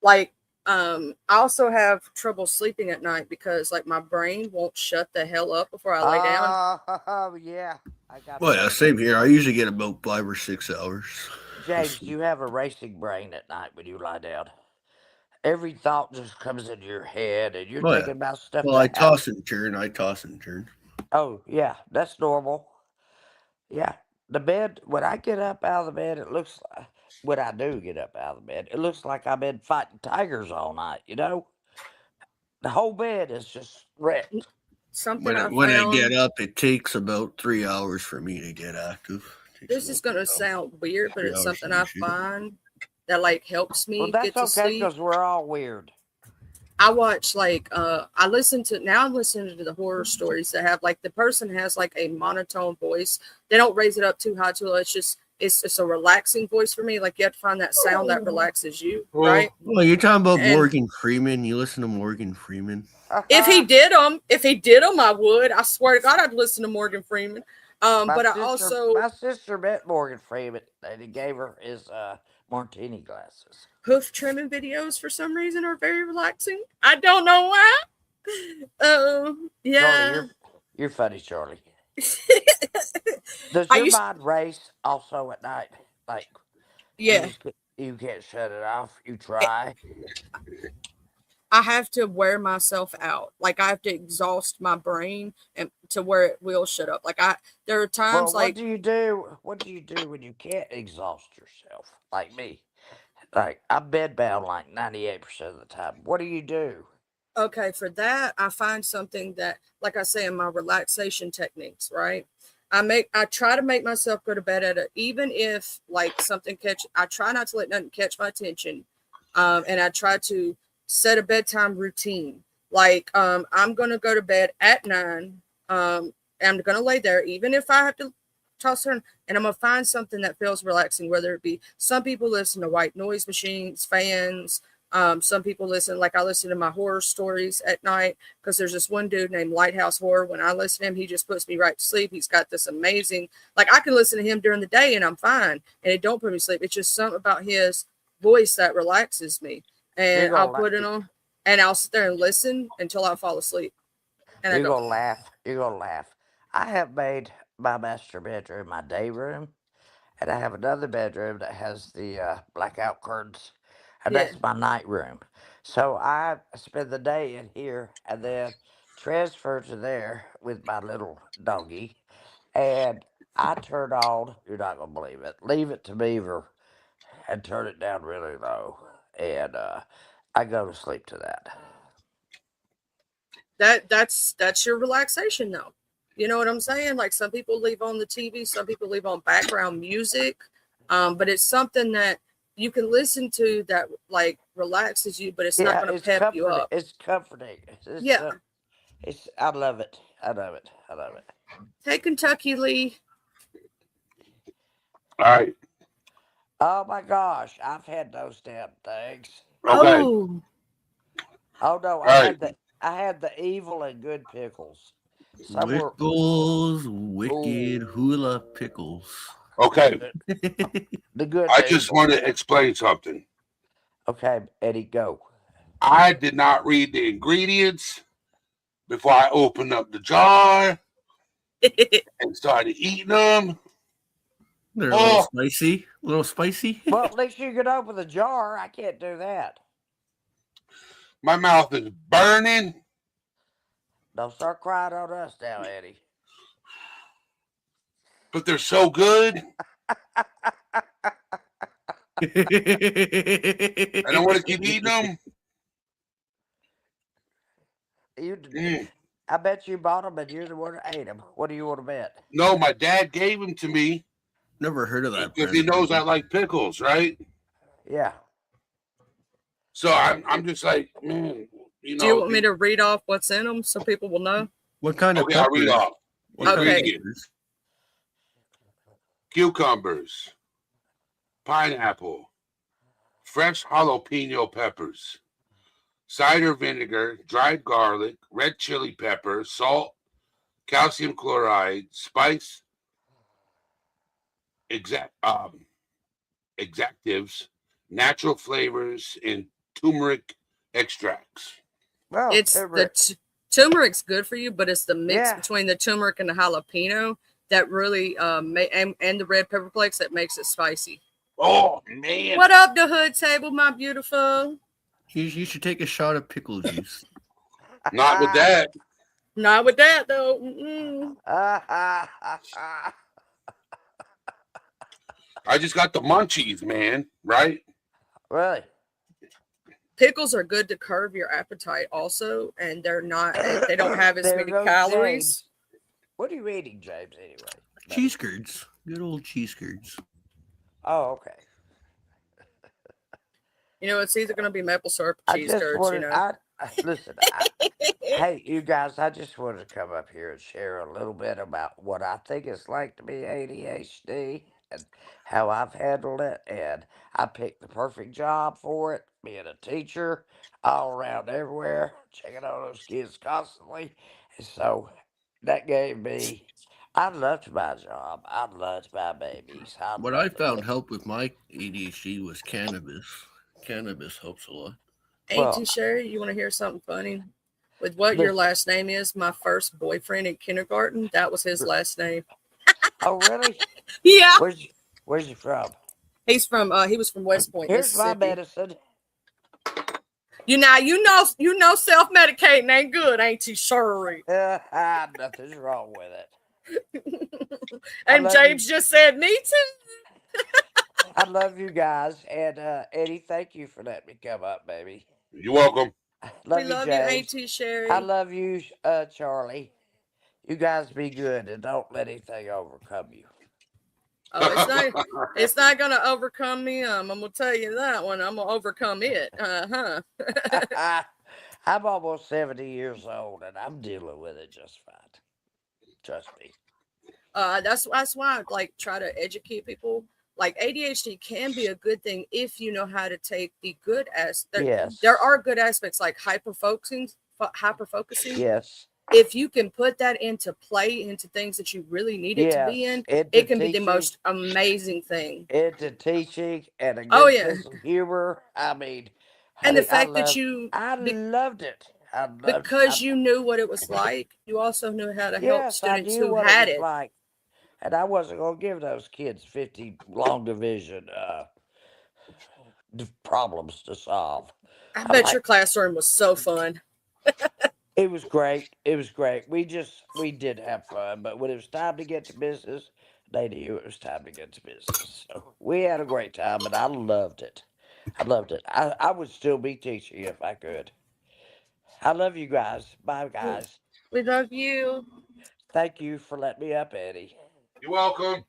Like, I also have trouble sleeping at night because like my brain won't shut the hell up before I lay down. Oh yeah, I got Oh yeah, that. same here. I usually get about 5 or 6 hours. James, you have a racing brain at night when you lie down. Every thought just comes into your head, and you're Oh yeah. thinking about stuff Well, I that happened. toss and turn. I toss and turn. Oh yeah, that's normal. Yeah, the bed. When I get up out of the bed, it looks like when I do get up out of the bed, it looks like I've been fighting tigers all night. You know, the whole bed is just wrecked. Something I When I get found, up, it takes about 3 hours for me to get active. It takes this is about going to sound weird, but 3 it's hours something for me I too. find that like helps Well, me that's get to okay sleep. because we're all weird. I watch like I listen to now I'm listening to the horror stories that have like the person has like a monotone voice. They don't raise it up too high too low. It's a relaxing voice for me. Like you have to find that sound that relaxes you, right? Well, you're talking about And Morgan Freeman. You listen to Morgan Freeman. if he did them, I would. I swear to God, I'd listen to Morgan Freeman. But I also My sister met Morgan Freeman, and he gave her his martini glasses. hoof trimming videos for some reason are very relaxing. I don't know why. Charlie, Yeah. you're funny, Charlie. Does I your used mind race also at night? Like yeah. you can't shut it off. You try. I have to wear myself out. Like I have to exhaust my brain and to where it will shut up. There are Well, times what like do you do? What do you do when you can't exhaust yourself? Like me. Like I'm bedbound like 98% of the time. What do you do? okay, for that I find something that like I say in my relaxation techniques, right? I try to make myself go to bed at it, even if like something I try not to let nothing catch my attention. And I try to set a bedtime routine. Like I'm gonna go to bed at 9. I'm gonna lay there, even if I have to toss her, and I'm gonna find something that feels relaxing, whether it be some people listen to white noise machines, fans, Some people listen, like I listen to my horror stories at night because there's this one dude named Lighthouse Horror. When I listen to him, he just puts me right to sleep. He's got this amazing, like I can listen to him during the day and I'm fine, and it don't put me to sleep. It's just something about his voice that relaxes me, You're and I'll gonna put it on and I'll sit there and listen until I fall asleep, and I you're go, gonna laugh. You're gonna laugh. I have made my master bedroom my day room, and I have another bedroom that has the blackout curtains, and yeah. that's my night room. So I spend the day in here and then transfer to there with my little doggy, and I turn on. You're not gonna believe it. Leave it to Beaver and turn it down really low, and I go to sleep to that. That's your relaxation though. You know what I'm saying? Like some people leave on the TV, some people leave on background music, but it's something that you can listen to that like relaxes you, but it's not Yeah, going to it's pep you comforting. up. It's comforting. It's Yeah. uh, it's. I love it. I love it. I love it. Hey, Kentucky Lee. All right. Oh my gosh, I've had those damn things. Okay. Oh, Oh no, All right. I had the evil and good pickles. Some were Wickles, wicked oh hula pickles. Okay. the good I and just evil. want to explain something. Okay, Eddie, go. I did not read the ingredients before I opened up the jar and started eating them. They're a little Oh, spicy. A little spicy. Well, at least you can open the jar. I can't do that. my mouth is burning, Don't start crying on us now, Eddie. but they're so good. You And I want to keep eating them. You, Mm. I bet you bought them and you're the one that ate them. What do you want to bet? No, my dad gave them to me never heard of that because brand he of knows I pickle. like pickles, right? Yeah. So I'm just like, man, do you want me to read off what's in them so people will know? What kind of Okay, I'll read peppers? off. What kind of Okay. Ingredients: cucumbers, pineapple, fresh jalapeno peppers, cider vinegar, dried garlic, red chili pepper, salt, calcium chloride, spice exact exactives, natural flavors, and turmeric extracts. Well, It's the turmeric's good for you, but it's the mix Yeah. between the turmeric and the jalapeno that really and the red pepper flakes that makes it spicy. Oh man! What up, the hood table, my beautiful? You should take a shot of pickle juice. Not with that. Not with that though. Mm-mm. I just got the munchies, man. Right? Really? Pickles are good to curb your appetite, also, and they don't have as There many goes calories. James. What are you eating, James, anyway? Cheese curds. Good old cheese curds. Oh, okay. You know, it's either going to be maple syrup or I cheese just curds. You wanted, know. listen, hey, you guys, I just wanted to come up here and share a little bit about what I think it's like to be ADHD and how I've handled it. And I picked the perfect job for it, being a teacher all around everywhere, checking on those kids constantly. And so that gave me, I loved my job. I loved my babies. I What I loved it. found helped with my ADHD was cannabis. Cannabis helps a lot. Auntie Well, Sherry, you want to hear something funny? With what your listen, last name is, my first boyfriend in kindergarten, that was his last name. oh, really? Yeah. Where's you from? He was from West Point, Here's my Mississippi. medicine. You know, self-medicating ain't good, ain't you, Sherry? Nothing's wrong with it. I And love you. James just said, me too. I love you guys. And Eddie, thank you for letting me come up, baby. You're welcome. We Love you, love you, James. Auntie I Sherry. love you, Charlie. You guys be good and don't let anything overcome you. Oh, it's not gonna overcome me. I'm gonna tell you that one. I'm gonna overcome it. I'm almost 70 years old and I'm dealing with it just fine. Trust me. That's why I like try to educate people like ADHD can be a good thing if you know how to take the good aspect. Yes. There are good aspects like hyperfocusing. Yes. If you can put that into play, into things that you really need it to be Yes. in, Into it can be the teaching. most amazing thing. Into teaching and a Oh good yeah, sense of humor. I mean, and the honey, fact that you, I be- loved it. I loved it. because you knew what it was like, you also knew how to help Yes, I students knew who what it had was it. like. And I wasn't going to give those kids 50 long division problems to solve. I I bet your like classroom was so fun. it was great. It was great. We did have fun, but when it was time to get to business, they knew it was time to get to business. So we had a great time, and I loved it. I loved it. I would still be teaching if I could. I love you guys. Bye, guys. We love you. Thank you for letting me up, Eddie. You're welcome.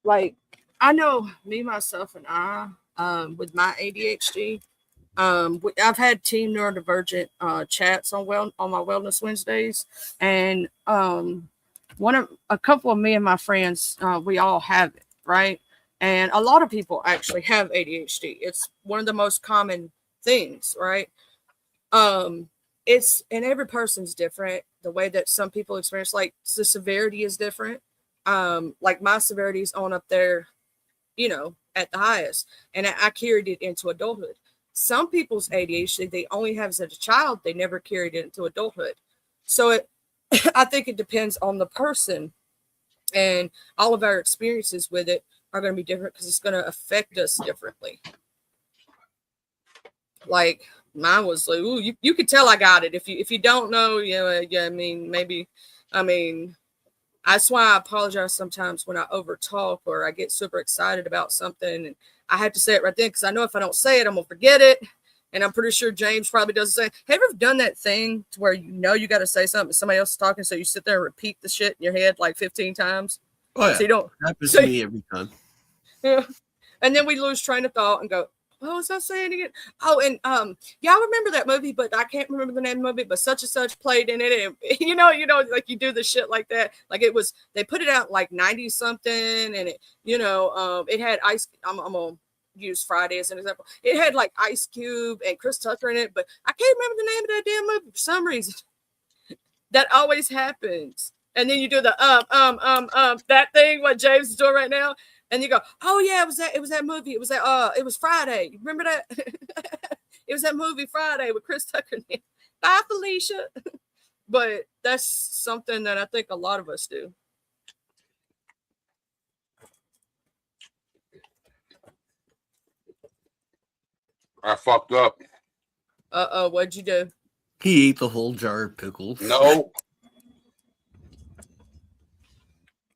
Like, I know me, myself, and I, with my ADHD, I've had team neurodivergent chats on my Wellness Wednesdays, and a couple of me and my friends, we all have it, right? And a lot of people actually have ADHD. It's one of the most common things, right? It's, and every person's different. The way that some people experience, like, the severity is different. Like my severity is on up there, at the highest, and I carried it into adulthood. Some people's ADHD, they only have as a child, they never carried it into adulthood. So it, I think it depends on the person, and all of our experiences with it are going to be different because it's going to affect us differently. Like mine was like, ooh, you could tell I got it. If you don't know, yeah, I mean, maybe, I mean, that's why I apologize sometimes when I overtalk or I get super excited about something and I have to say it right then, because I know if I don't say it, I'm gonna forget it. And I'm pretty sure James probably does the same. Have you ever done that thing to where you got to say something, somebody else is talking, so you sit there and repeat the shit in your head like 15 times? Oh yeah, So you don't. happens So, to me every time. yeah. And then we lose train of thought and go, what was I saying again? Oh, and yeah, I remember that movie, but I can't remember the name of the movie, but such and such played in it. And like you do the shit like that. Like it was, they put it out like 90 something, and it had Ice. I'm gonna use Friday as an example. It had like Ice Cube and Chris Tucker in it, but I can't remember the name of that damn movie for some reason. That always happens. And then you do the that thing what James is doing right now. And you go, oh yeah, it was that movie. It was Friday. Remember that? It was that movie Friday with Chris Tucker. Bye, Felicia. But that's something that I think a lot of us do. I fucked up. What'd you do? He ate the whole jar of pickles. No.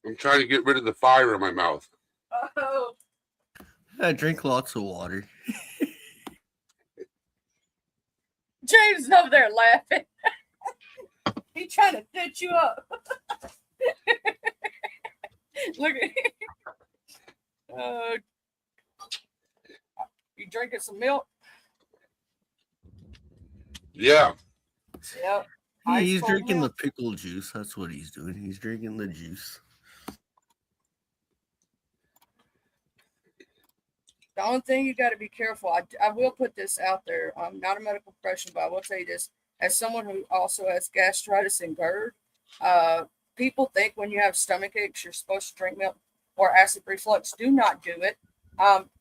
I'm trying to get rid of the fire in my mouth. Oh, I drink lots of water. James is over there laughing. He's trying to stitch you up. Look at you drinking some milk? Yeah. Yep. He's cold drinking milk. the pickle juice. That's what he's doing. He's drinking the juice. The only thing you got to be careful. I will put this out there. I'm not a medical professional, but I will tell you this: as someone who also has gastritis and GERD, people think when you have stomach aches, you're supposed to drink milk or acid reflux. Do not do it.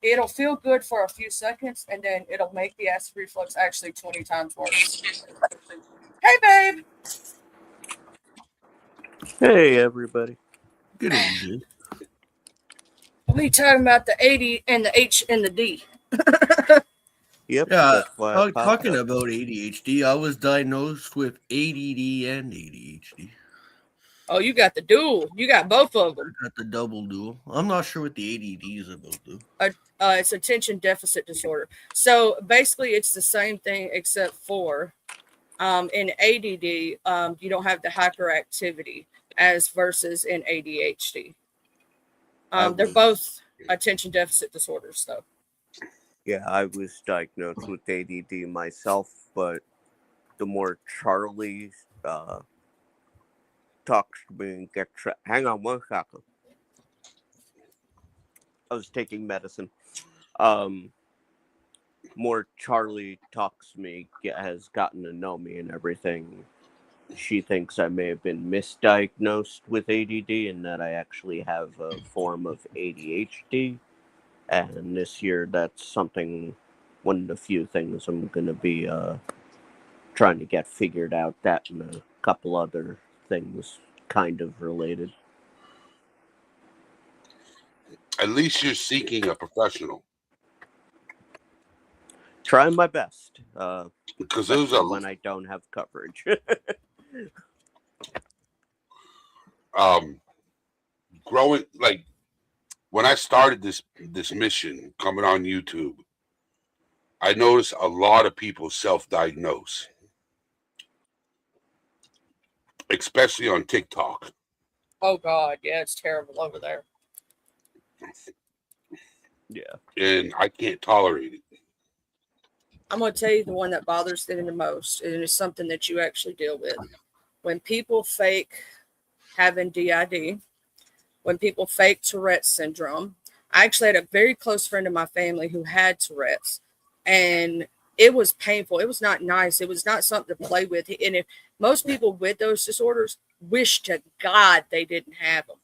It'll feel good for a few seconds, and then it'll make the acid reflux actually 20 times worse. Hey, babe. Hey, everybody. Good evening. We talking about the 80 and the H and the D. Yep, Yeah, that's why I popped talking up. about ADHD, I was diagnosed with ADD and ADHD. Oh, you got the dual. You got both of them. I got the double dual. I'm not sure what the ADD is about, though. It's attention deficit disorder. So basically, it's the same thing except for in ADD, you don't have the hyperactivity as versus in ADHD. They're both attention deficit disorders, though. Yeah, I was diagnosed with ADD myself, but the more Charlie talks to me and hang on one second. was taking medicine. More Charlie talks to me, has gotten to know me and everything. She thinks I may have been misdiagnosed with ADD and that I actually have a form of ADHD. And this year, that's something, one of the few things I'm going to be trying to get figured out. That and a couple other things kind of related. At least you're seeking a professional. Trying my best. Because there's when I don't have coverage. Growing, like when I started this mission coming on YouTube, I noticed a lot of people self-diagnose, especially on TikTok. Oh God, yeah, it's terrible over there. Yeah. And I can't tolerate it. I'm going to tell you the one that bothers me the most, and it's something that you actually deal with. When people fake having DID, when people fake Tourette's syndrome. I actually had a very close friend of my family who had Tourette's, and it was painful. It was not nice. It was not something to play with. And if most people with those disorders wish to God they didn't have them,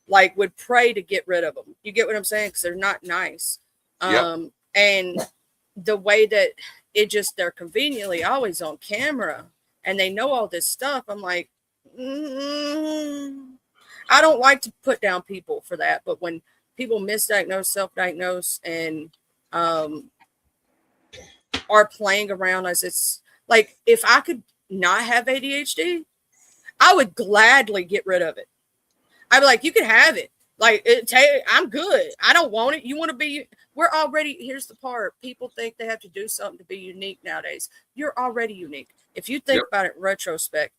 like would pray to get rid of them. You get what I'm saying? Because they're not nice. Yep. And the way that it just, they're conveniently always on camera and they know all this stuff. I'm like, I don't like to put down people for that. But when people misdiagnose, self-diagnose, and are playing around as it's like, if I could not have ADHD, I would gladly get rid of it. I'd be like, you can have it. Like, I'm good. I don't want it. You want to be, we're already, here's the part. People think they have to do something to be unique nowadays. You're already unique. If you think about it in retrospect,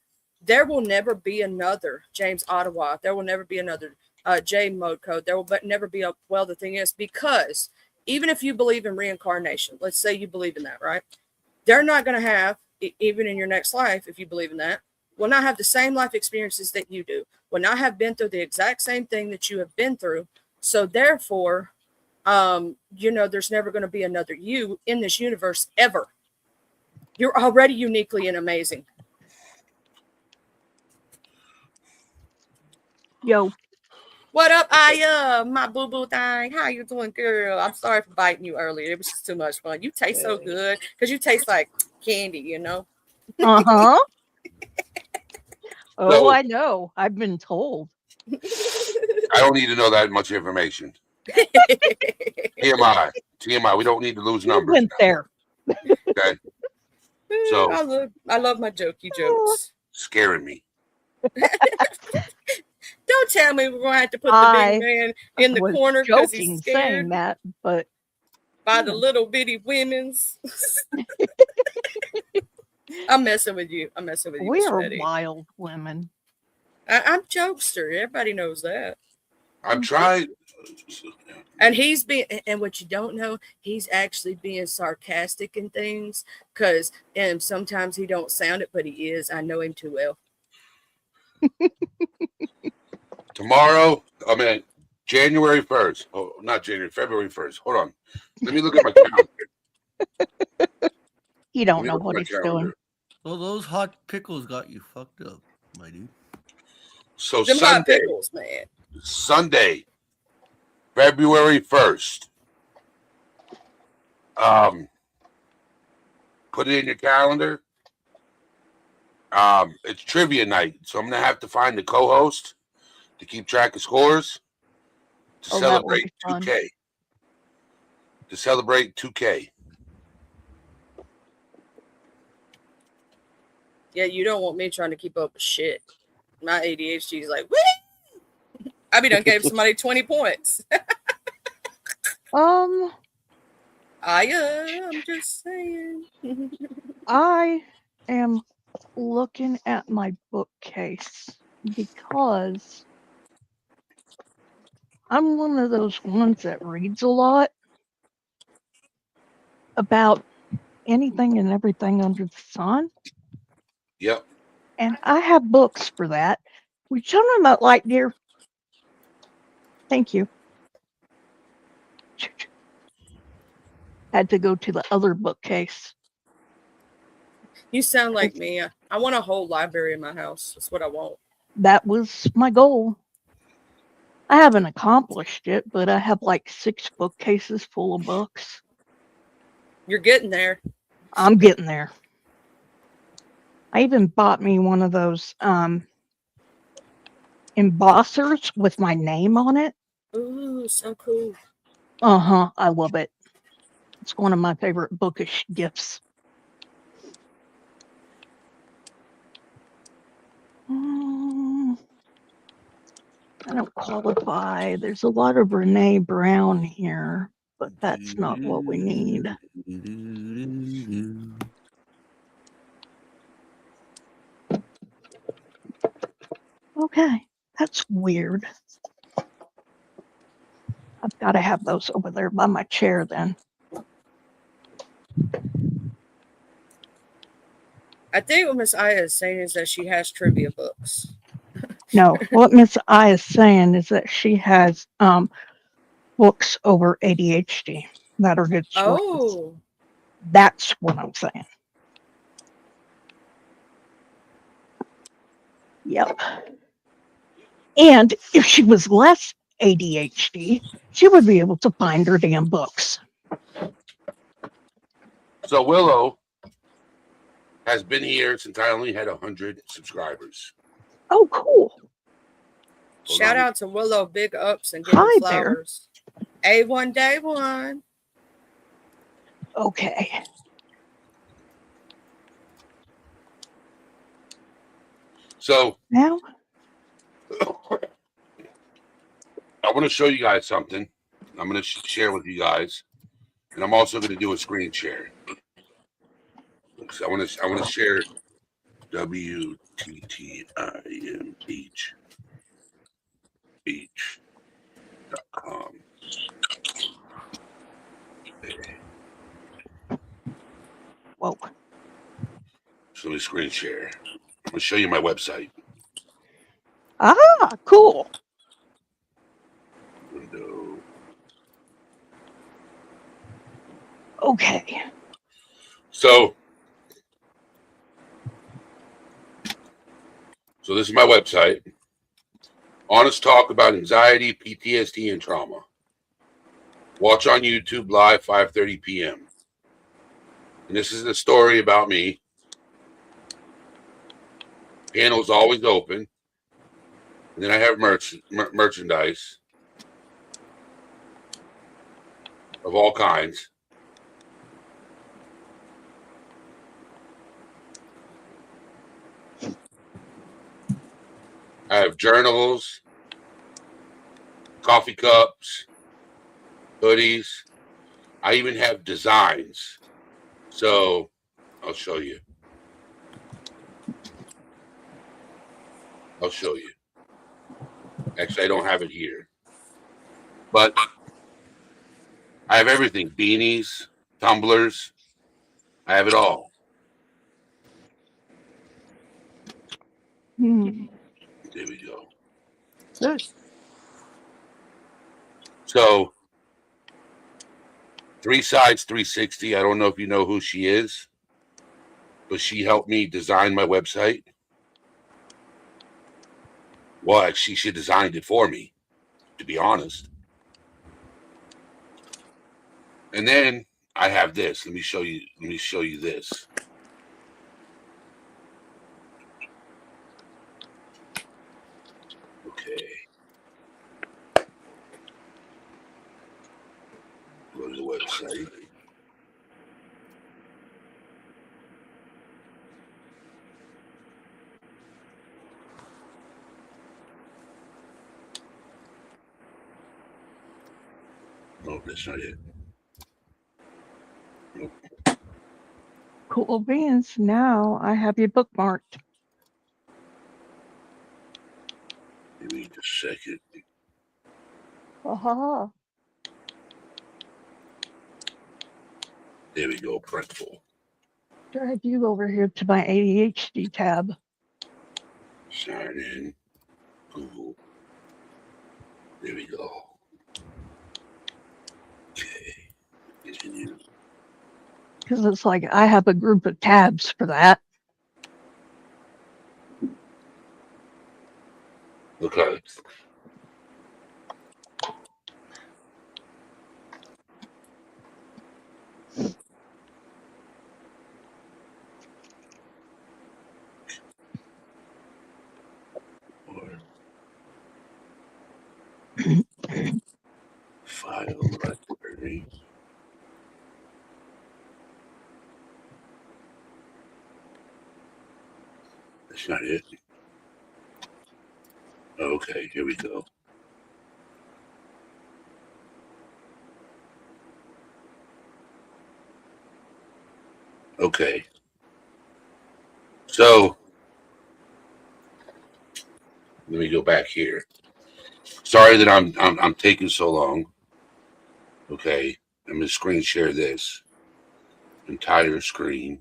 there will never be another James Ottawa. There will never be another J Mode Code. There will never be a, well, the thing is, because even if you believe in reincarnation, let's say you believe in that, right? They're not going to have, even in your next life, if you believe in that, will not have the same life experiences that you do, will not have been through the exact same thing that you have been through. So therefore, there's never going to be another you in this universe ever. You're already uniquely and amazing. Yo. What up, Aya? My boo-boo thing. How you doing, girl? I'm sorry for biting you earlier. It was just too much fun. You taste so good because you taste like candy, you know? Uh-huh. Oh, So, I know. I've been told. I don't need to know that much information. TMI. We don't need to lose numbers. Went there. Okay. So I love my jokey jokes. Scaring me. Don't tell me we're gonna have to put the big man in the corner because he's scared. Saying that, but by the little bitty women's. I'm messing with you. We are wild women. I'm jokester. Everybody knows that. I'm trying. And he's being, and what you don't know, he's actually being sarcastic and things, because sometimes he don't sound it, but he is. I know him too well. Tomorrow, January 1st. Oh, not January, February 1st. Hold on. Let me look at my calendar. You don't know what he's doing. Well, those hot pickles got you fucked up, my dude. So them Sunday, hot pickles, man. Sunday, February 1st. Put it in your calendar. It's trivia night, so I'm gonna have to find the co-host to keep track of scores to celebrate 2K. To celebrate 2K. Yeah, you don't want me trying to keep up with shit. My ADHD is like, woo! I be done gave somebody 20 points. I'm just saying. I am looking at my bookcase because I'm one of those ones that reads a lot about anything and everything under the sun. Yep. And I have books for that. Would you turn on that light, dear? Thank you. had to go to the other bookcase. You sound like me. I want a whole library in my house. That's what I want. That was my goal. I haven't accomplished it, but I have like 6 bookcases full of books. You're getting there. I'm getting there. I even bought me one of those embossers with my name on it. Ooh, so cool. I love it. It's one of my favorite bookish gifts. I don't qualify. There's a lot of Brene Brown here, but that's not what we need. Okay, that's weird. I've got to have those over there by my chair then. I think what Miss Aya is saying is that she has trivia books. No, what Miss I is saying is that she has books over ADHD that are good sources. Oh, That's what I'm saying. Yep. And if she was less ADHD, she would be able to find her damn books. So Willow has been here since I only had 100 subscribers. Oh, cool. shout out to Willow. Big ups and give her Hi flowers. A1 day one. Okay. So Now, I want to show you guys something. I'm going to share with you guys, and I'm also going to do a screen share. So I want to share WTTIMH.com. whoa. So let me screen share. I'm going to show you my website. Ah, cool. Window. Okay. So this is my website. Honest talk about anxiety, PTSD, and trauma. Watch on YouTube live 5:30 p.m. And this is the story about me. Panel's always open. And then I have merchandise of all kinds. I have journals, coffee cups, hoodies. I even have designs. So I'll show you. Actually, I don't have it here. But I have everything. Beanies, tumblers. I have it all. There we go. Nice. So 3 Sides 360. I don't know if you know who she is, but she helped me design my website. Well, actually, she designed it for me, to be honest. And then I have this. Let me show you this. Okay. Go to the website. Oh, that's not it. Nope. Cool beans. Now I have you bookmarked. Give me just a second. Uh-huh. There we go. Printful. Drag you over here to my ADHD tab. Sign in. Google. There we go. Okay. Continue. Because it's like I have a group of tabs for that. Okay. File library. That's not it. Okay, here we go. Okay. So let me go back here. Sorry that I'm taking so long. Okay, I'm gonna screen share this entire screen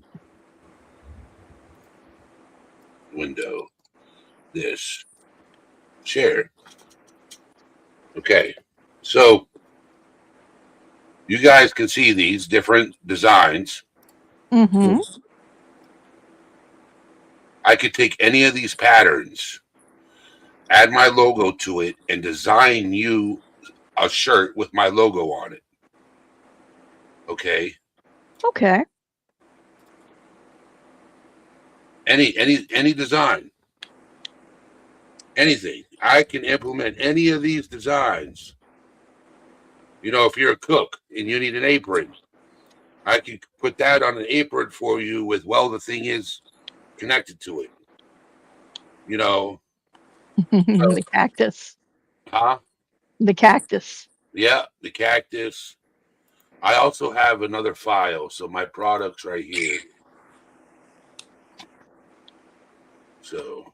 window. This share. Okay, so you guys can see these different designs. Mm-hmm. I could take any of these patterns, add my logo to it, and design you a shirt with my logo on it. Okay. Okay. Any design. Anything. I can implement any of these designs. You know, if you're a cook and you need an apron, I can put that on an apron for you with, well, the thing is connected to it. You know, The cactus. huh? The cactus. Yeah, the cactus. I also have another file, so my products right here. So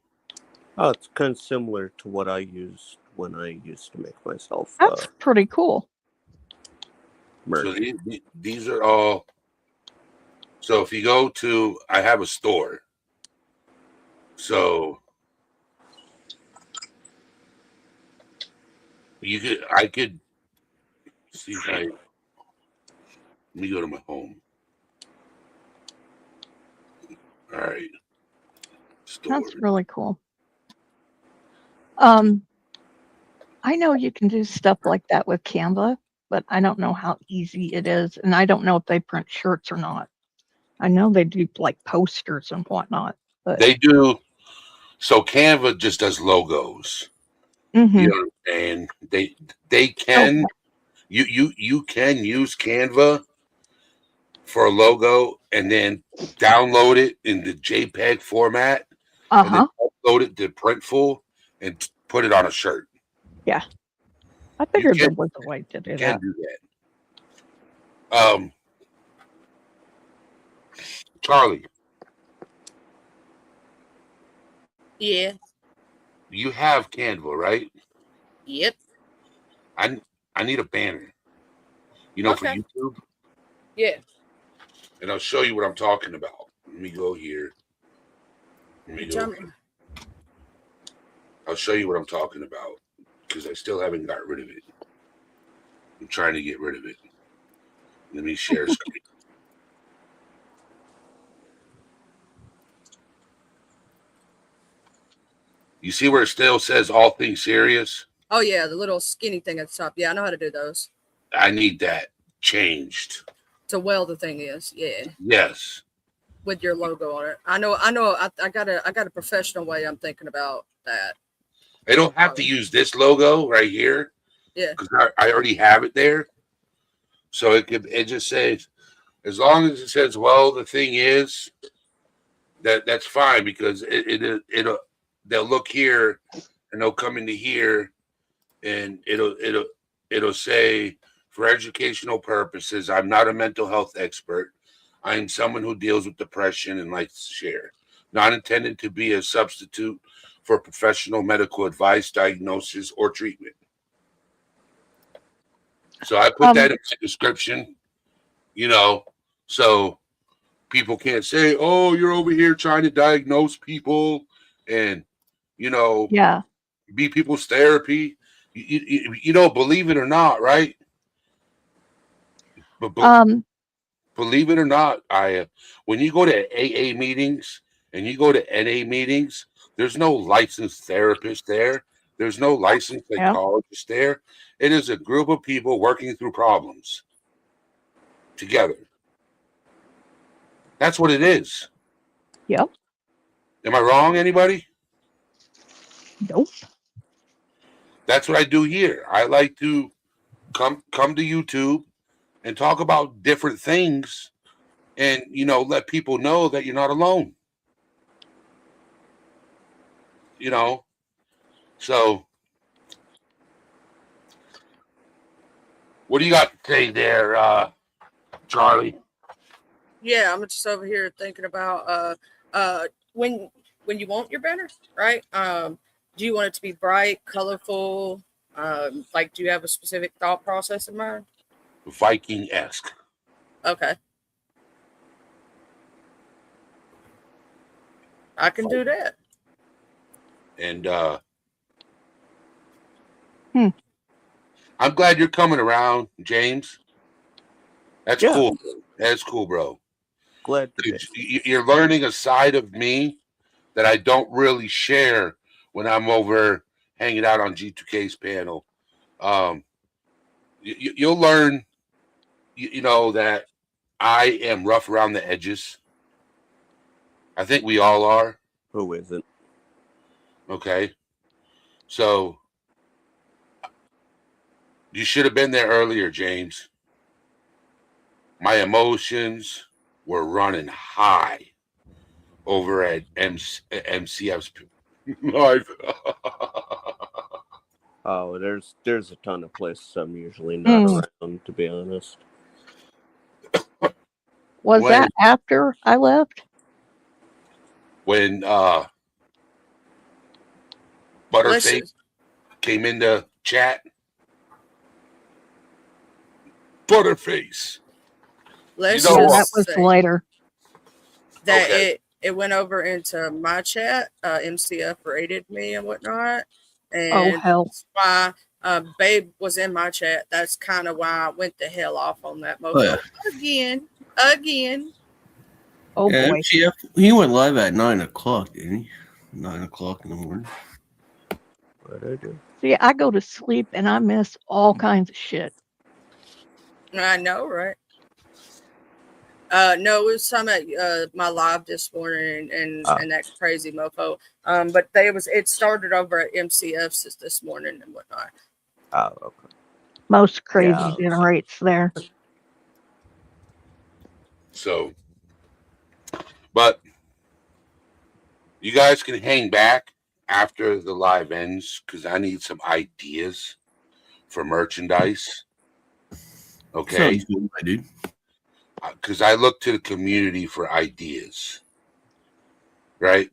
Oh, it's kind of similar to what I used when I used to make myself That's pretty cool. merch. so these are all. So if you go to, I have a store. So I could see if let me go to my home. All right. Store. That's really cool. I know you can do stuff like that with Canva, but I don't know how easy it is, and I don't know if they print shirts or not. I know they do like posters and whatnot, but They do. So Canva just does logos. Mhm. You know what I'm saying? They can you can use Canva for a logo and then download it in the JPEG format and then upload it to Printful and put it on a shirt. Yeah. I figured there was a way to do Can that. do that. Charlie, Yeah. you have Canva, right? Yep. I need a banner. You know, for Okay. YouTube. Yeah. And I'll show you what I'm talking about. Let me go here. Let me go. I'll show you what I'm talking about because I still haven't got rid of it. I'm trying to get rid of it. Let me share screen. You see where it still says all things serious? Oh yeah, the little skinny thing at the top. Yeah, I know how to do those. I need that changed. So well, the thing is, yeah, Yes. with your logo on it. I know. I got a professional way I'm thinking about that. I don't have to use this logo right here. Yeah. Because I already have it there. So it just says, as long as it says, well, the thing is, that's fine because they'll look here and they'll come into here and it'll say, for educational purposes, I'm not a mental health expert. I am someone who deals with depression and likes to share. Not intended to be a substitute for professional medical advice, diagnosis, or treatment. So I put that in the description, you know, so people can't say, oh, you're over here trying to diagnose people and, you know, Yeah. be people's therapy. You know, believe it or not, right? But believe it or not, when you go to AA meetings and you go to NA meetings, there's no licensed therapist there. There's no licensed Yeah. psychologist there. It is a group of people working through problems together. That's what it is. Yep. Am I wrong, anybody? Nope. That's what I do here. I like to come to YouTube and talk about different things and, let people know that you're not alone. So what do you got to say there, Charlie? Yeah, I'm just over here thinking about when you want your banner, right? Do you want it to be bright, colorful? Like, do you have a specific thought process in mind? Viking-esque. Okay. I can do that. And I'm glad you're coming around, James. That's cool. That's cool, bro. Glad to You're learning a side of me that I don't really share when I'm over hanging out on G2K's panel. You'll learn, that I am rough around the edges. I think we all are. Who isn't? Okay. So you should have been there earlier, James. My emotions were running high over at MCF's live. Oh, there's a ton of places I'm usually not around, to be honest. Was that after I left? When Butterface came into chat. Butterface. That was later. That it went over into my chat. MCF rated me and whatnot. And hell. that's why Babe was in my chat. That's kind of why I went the hell off on that mofo. Again. Oh yeah, boy. MCF, he went live at 9 o'clock, didn't he? 9 o'clock in the morning. What I do? See, I go to sleep and I miss all kinds of shit. I know, right? No, it was some at my live this morning and that crazy mofo. But it started over at MCF's this morning and whatnot. Oh, okay. Most crazy generates there. So, but you guys can hang back after the live ends because I need some ideas for merchandise. Okay. Sounds good, my dude. Because I look to the community for ideas, right?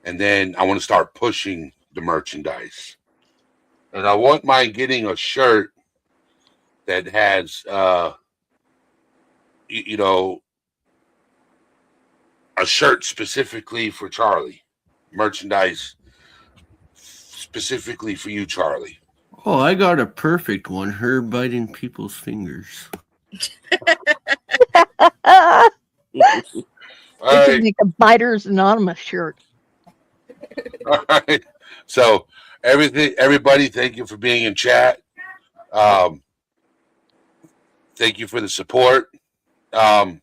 And then I want to start pushing the merchandise. And I won't mind getting a shirt that has, a shirt specifically for Charlie. Merchandise specifically for you, Charlie. Oh, I got a perfect one. Her biting people's fingers. We can make a Biters Anonymous shirt. All right. So everybody, thank you for being in chat. Thank you for the support. And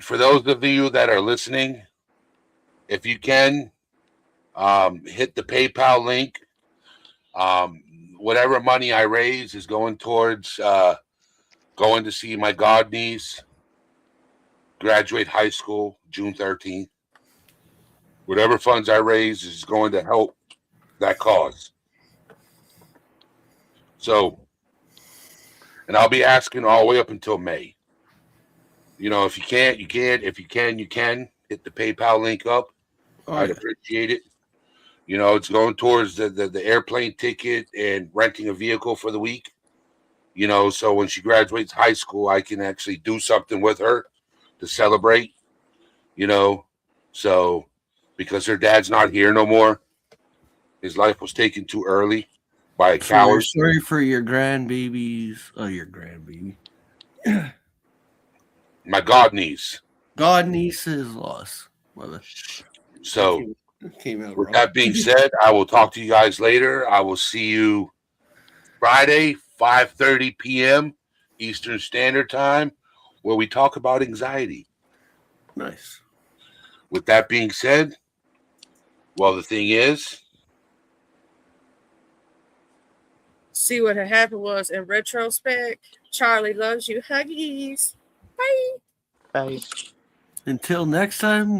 for those of you that are listening, if you can, hit the PayPal link. Whatever money I raise is going towards going to see my godniece graduate high school June 13th. Whatever funds I raise is going to help that cause. So, and I'll be asking all the way up until May. If you can't, you can't. If you can, you can. Hit the PayPal link up. I'd appreciate it. It's going towards the airplane ticket and renting a vehicle for the week. So when she graduates high school, I can actually do something with her to celebrate. So because her dad's not here no more, his life was taken too early by a coward. Sorry for your grandbabies. Oh, your grandbaby. My god niece. God niece is lost. Mother. So Came out with wrong. that being said, I will talk to you guys later. I will see you Friday, 5:30 p.m. Eastern Standard Time, where we talk about anxiety. Nice. With that being said, well, the thing is, See what had happened was, in retrospect, Charlie loves you. Huggies. Bye. Bye. Until next time.